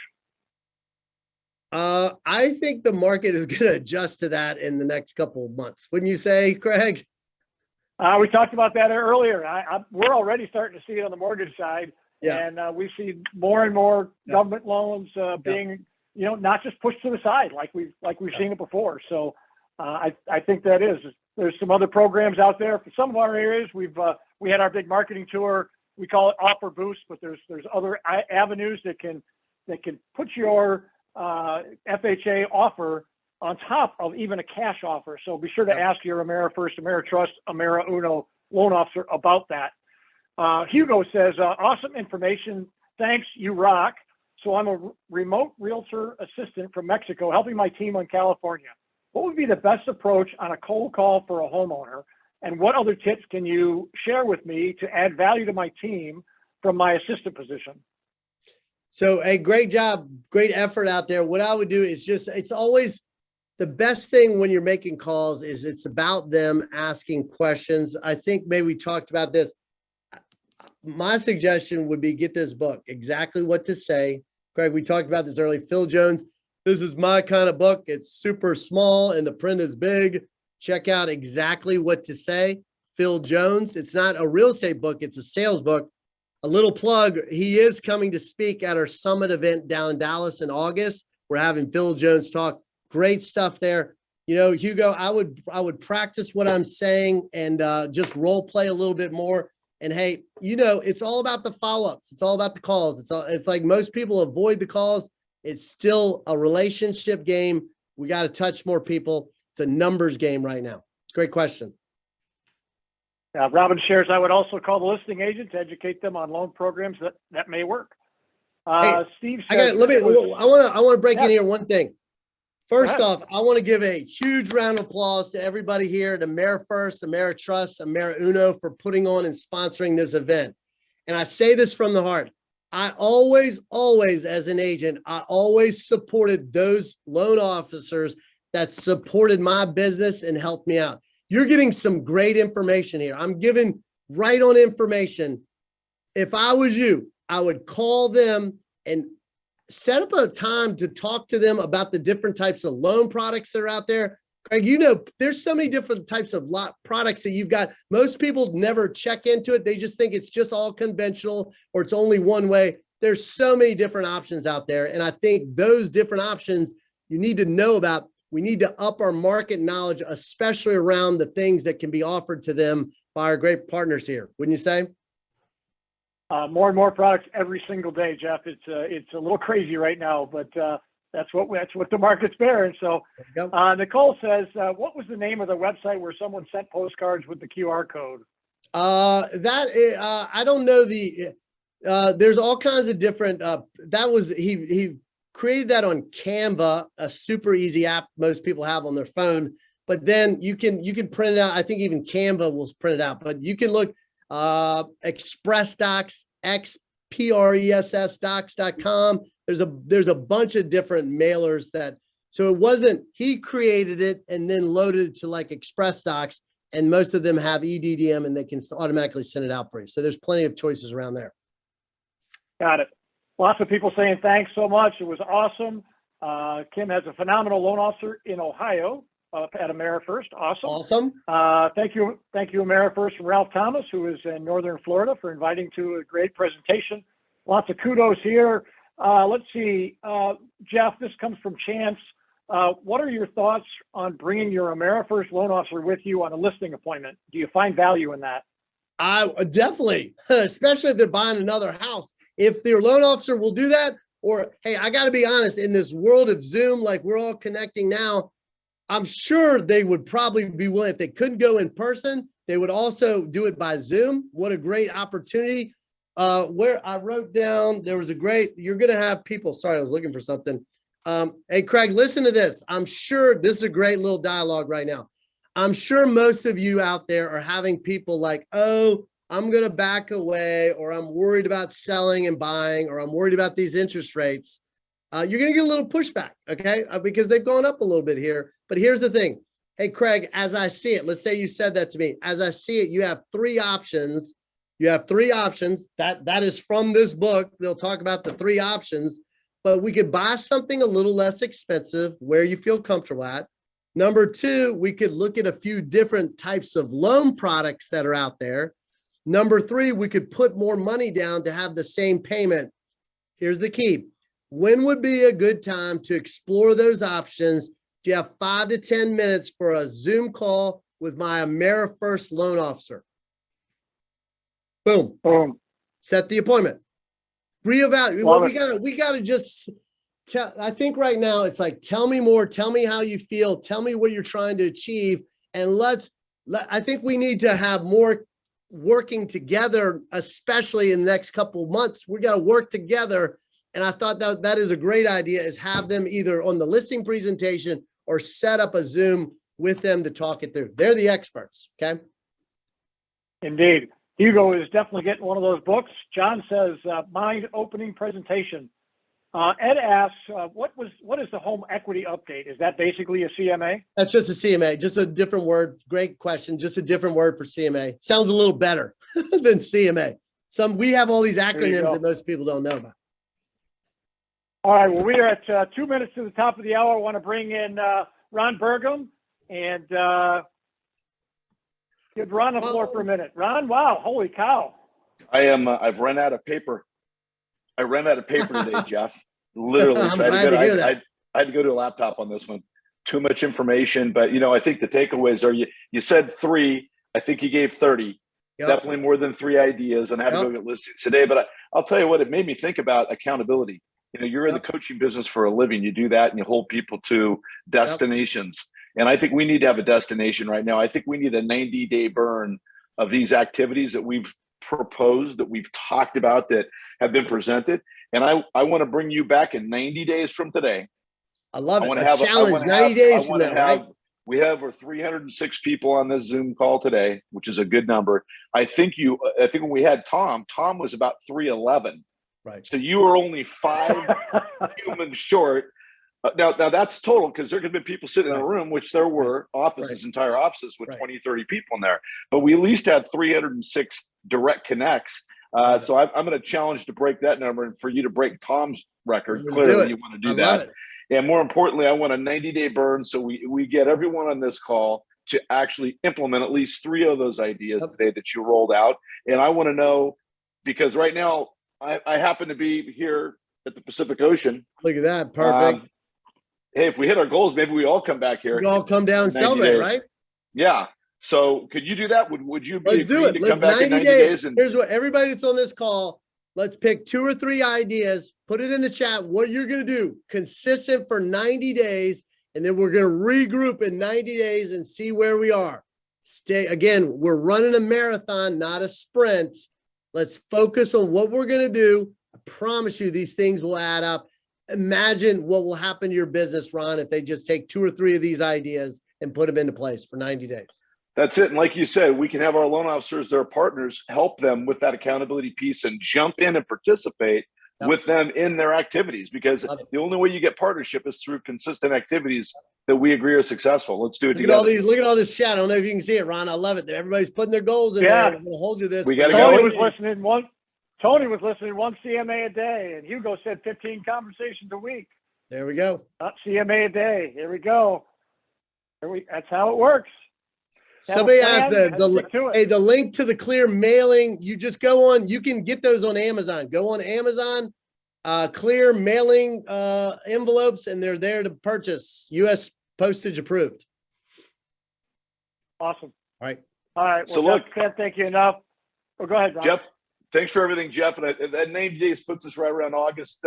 S1: I think the market is going to adjust to that in the next couple of months. Wouldn't you say, Craig?
S2: We talked about that earlier. We're already starting to see it on the mortgage side.
S1: Yeah.
S2: And we see more and more government loans being, not just pushed to the side like we've seen it before. So I think there's some other programs out there for some of our areas. We had our big marketing tour. We call it Offer Boost, but there's other avenues that can put your FHA offer on top of even a cash offer. So be sure to ask your AmeriFirst, AmeriTrust, AmeriUno loan officer about that. Hugo says, awesome information. Thanks, you rock. So I'm a remote realtor assistant from Mexico, helping my team in California. What would be the best approach on a cold call for a homeowner? And what other tips can you share with me to add value to my team from my assistant position?
S1: So, hey, great job. Great effort out there. What I would do is it's always the best thing when you're making calls is it's about them asking questions. I think maybe we talked about this. My suggestion would be get this book, Exactly What to Say. Craig, we talked about this earlier. Phil Jones, this is my kind of book. It's super small and the print is big. Check out Exactly What to Say. Phil Jones. It's not a real estate book. It's a sales book. A little plug. He is coming to speak at our summit event down in Dallas in August. We're having Phil Jones talk. Great stuff there. Hugo, I would practice what I'm saying and just role play a little bit more. And hey, it's all about the follow-ups. It's all about the calls. It's like most people avoid the calls. It's still a relationship game. We got to touch more people. It's a numbers game right now. Great question.
S2: Robin shares, I would also call the listing agent to educate them on loan programs that may work.
S1: Hey,
S2: Steve
S1: I
S2: says,
S1: want to break in
S2: Yeah.
S1: here one thing. First
S2: ahead.
S1: off, I want to give a huge round of applause to everybody here at AmeriFirst, AmeriTrust, AmeriUno for putting on and sponsoring this event. And I say this from the heart. I always, as an agent, I always supported those loan officers that supported my business and helped me out. You're getting some great information here. I'm giving right on information. If I was you, I would call them and set up a time to talk to them about the different types of loan products that are out there. Craig, there's so many different types of products that you've got. Most people never check into it. They just think it's just all conventional or it's only one way. There's so many different options out there. And I think those different options you need to know about. We need to up our market knowledge, especially around the things that can be offered to them by our great partners here. Wouldn't you say?
S2: More and more products every single day, Jeff. It's a little crazy right now, but that's what the market's bearing. So Nicole says, what was the name of the website where someone sent postcards with the QR code?
S1: I don't know there's all kinds of different, he created that on Canva, a super easy app most people have on their phone, but then you can print it out. I think even Canva will print it out, but you can look, Express Docs, XPRESS docs.com. There's a bunch of different mailers so it wasn't, he created it and then loaded it to like Express Docs, and most of them have EDDM and they can automatically send it out for you. So there's plenty of choices around there.
S2: Got it. Lots of people saying thanks so much. It was awesome. Kim has a phenomenal loan officer in Ohio at AmeriFirst. Awesome. Thank you, AmeriFirst, and Ralph Thomas, who is in Northern Florida, for inviting to a great presentation. Lots of kudos here. Let's see, Jeff, this comes from Chance. What are your thoughts on bringing your AmeriFirst loan officer with you on a listing appointment? Do you find value in that?
S1: I definitely, especially if they're buying another house. If their loan officer will do that, or hey, I got to be honest, in this world of Zoom, like we're all connecting now, I'm sure they would probably be willing. If they couldn't go in person, they would also do it by Zoom. What a great opportunity. Where I wrote down, you're going to have people, sorry, I was looking for something. Hey, Craig, listen to this. I'm sure this is a great little dialogue right now. I'm sure most of you out there are having people like, oh, I'm going to back away, or I'm worried about selling and buying, or I'm worried about these interest rates. You're going to get a little pushback, okay? Because they've gone up a little bit here. But here's the thing. Hey, Craig, as I see it, let's say you said that to me. As I see it, you have three options. That is from this book. They'll talk about the three options, but we could buy something a little less expensive where you feel comfortable at. Number two, we could look at a few different types of loan products that are out there. Number three, we could put more money down to have the same payment. Here's the key. When would be a good time to explore those options? Do you have 5 to 10 minutes for a Zoom call with my AmeriFirst loan officer? Boom.
S2: Boom.
S1: Set the appointment. Reevaluate. Well, we gotta just tell. I think right now it's like, tell me more. Tell me how you feel. Tell me what you're trying to achieve. And I think we need to have more working together, especially in the next couple of months. We got to work together. And I thought that is a great idea, is have them either on the listing presentation or set up a Zoom with them to talk it through. They're the experts. Okay.
S2: Indeed. Hugo is definitely getting one of those books. John says, mind-opening presentation. Ed asks, what is the home equity update? Is that basically a CMA?
S1: That's just a CMA, just a different word. Great question. Just a different word for CMA. Sounds a little better than CMA. We have all these acronyms that most people don't know about.
S2: All right. Well, we are at 2 minutes to the top of the hour. I want to bring in Ron Burgum and give Ron the floor for a minute. Ron, wow, holy cow.
S3: I've run out of paper. I ran out of paper today, Jeff. Literally.
S1: I'm glad to hear that.
S3: I had to go to a laptop on this one. Too much information. But, I think the takeaways are you said 3. I think you gave 30.
S1: Yep.
S3: definitely more than 3 ideas on how to go get listings today. But I'll tell you what, it made me think about accountability. You know, you're in the coaching business for a living. You do that and you hold people to destinations. And I think we need to have a destination right now. I think we need a 90-day burn of these activities that we've proposed, that we've talked about, that have been presented. And I want to bring you back in 90 days from today.
S1: I love it.
S3: I want
S1: A
S3: to have
S1: challenge, 90 days from now, right?
S3: We have over 306 people on this Zoom call today, which is a good number. I think when we had Tom was about 311.
S1: Right.
S3: So you were only 5 humans short. Now that's total, because there could have been people sitting in a room, which there were offices, entire offices with 20, 30 people in there. But we at least had 306 direct connects. So I'm going to challenge to break that number, and for you to break Tom's record. Clearly, you want to do that. And more importantly, I want a 90-day burn, so we get everyone on this call to actually implement at least 3 of those ideas today that you rolled out. And I want to know, because right now I happen to be here at the Pacific Ocean.
S1: Look at that. Perfect.
S3: Hey, if we hit our goals, maybe we all come back here.
S1: We all come down and celebrate, right?
S3: Yeah. So could you do that? Would you be
S1: Let's do it.
S3: to come back
S1: 90
S3: in 90 days? And
S1: here's what everybody that's on this call, let's pick 2 or 3 ideas, put it in the chat, what you're going to do, consistent for 90 days. And then we're going to regroup in 90 days and see where we are. Again, we're running a marathon, not a sprint. Let's focus on what we're going to do. I promise you these things will add up. Imagine what will happen to your business, Ron, if they just take 2 or 3 of these ideas and put them into place for 90 days.
S3: That's it. And like you said, we can have our loan officers, their partners, help them with that accountability piece and jump in and participate with them in their activities, because the only way you get partnership is through consistent activities that we agree are successful. Let's do it together.
S1: Look at all this chat. I don't know if you can see it, Ron. I love it. Everybody's putting their goals in there. I'm going to hold you this.
S3: We got to
S2: Tony
S3: go.
S2: was listening 1 CMA a day, and Hugo said 15 conversations a week.
S1: There we go.
S2: CMA a day. Here we go. That's how it works.
S1: Somebody asked the link to the clear mailing. You just go on, you can get those on Amazon. Go on Amazon, clear mailing envelopes, and they're there to purchase. U.S. postage approved.
S2: Awesome.
S1: All right.
S2: Well,
S3: so look,
S2: can't thank you enough. Go ahead, Ron.
S3: Jeff. Thanks for everything, Jeff. And that 90 days puts us right around August,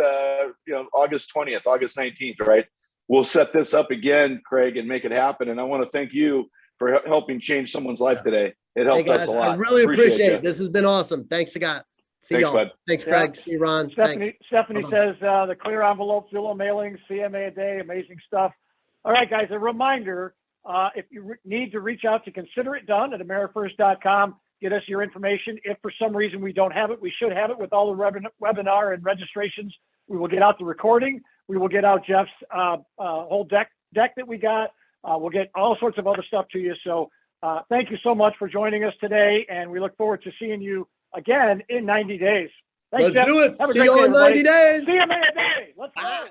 S3: August 20th, August 19th, right? We'll set this up again, Craig, and make it happen. And I want to thank you for helping change someone's life today. It helped us a lot.
S1: I really appreciate it. This has been awesome. Thanks, Scott. See y'all.
S3: Bud.
S1: Thanks, Craig. See you, Ron.
S2: Stephanie says the clear envelope, Zillow mailings, CMA a day, amazing stuff. All right, guys, a reminder, if you need to reach out to Consider It Done at AmeriFirst.com, get us your information. If for some reason we don't have it, we should have it with all the webinar and registrations. We will get out the recording. We will get out Jeff's whole deck that we got. We'll get all sorts of other stuff to you. So thank you so much for joining us today, and we look forward to seeing you again in 90 days. Thanks,
S1: Let's
S2: Jeff.
S1: do it.
S2: Have a
S1: See
S2: great
S1: you all
S2: day,
S1: in 90
S2: everybody.
S1: days.
S2: See you in a day. Let's go.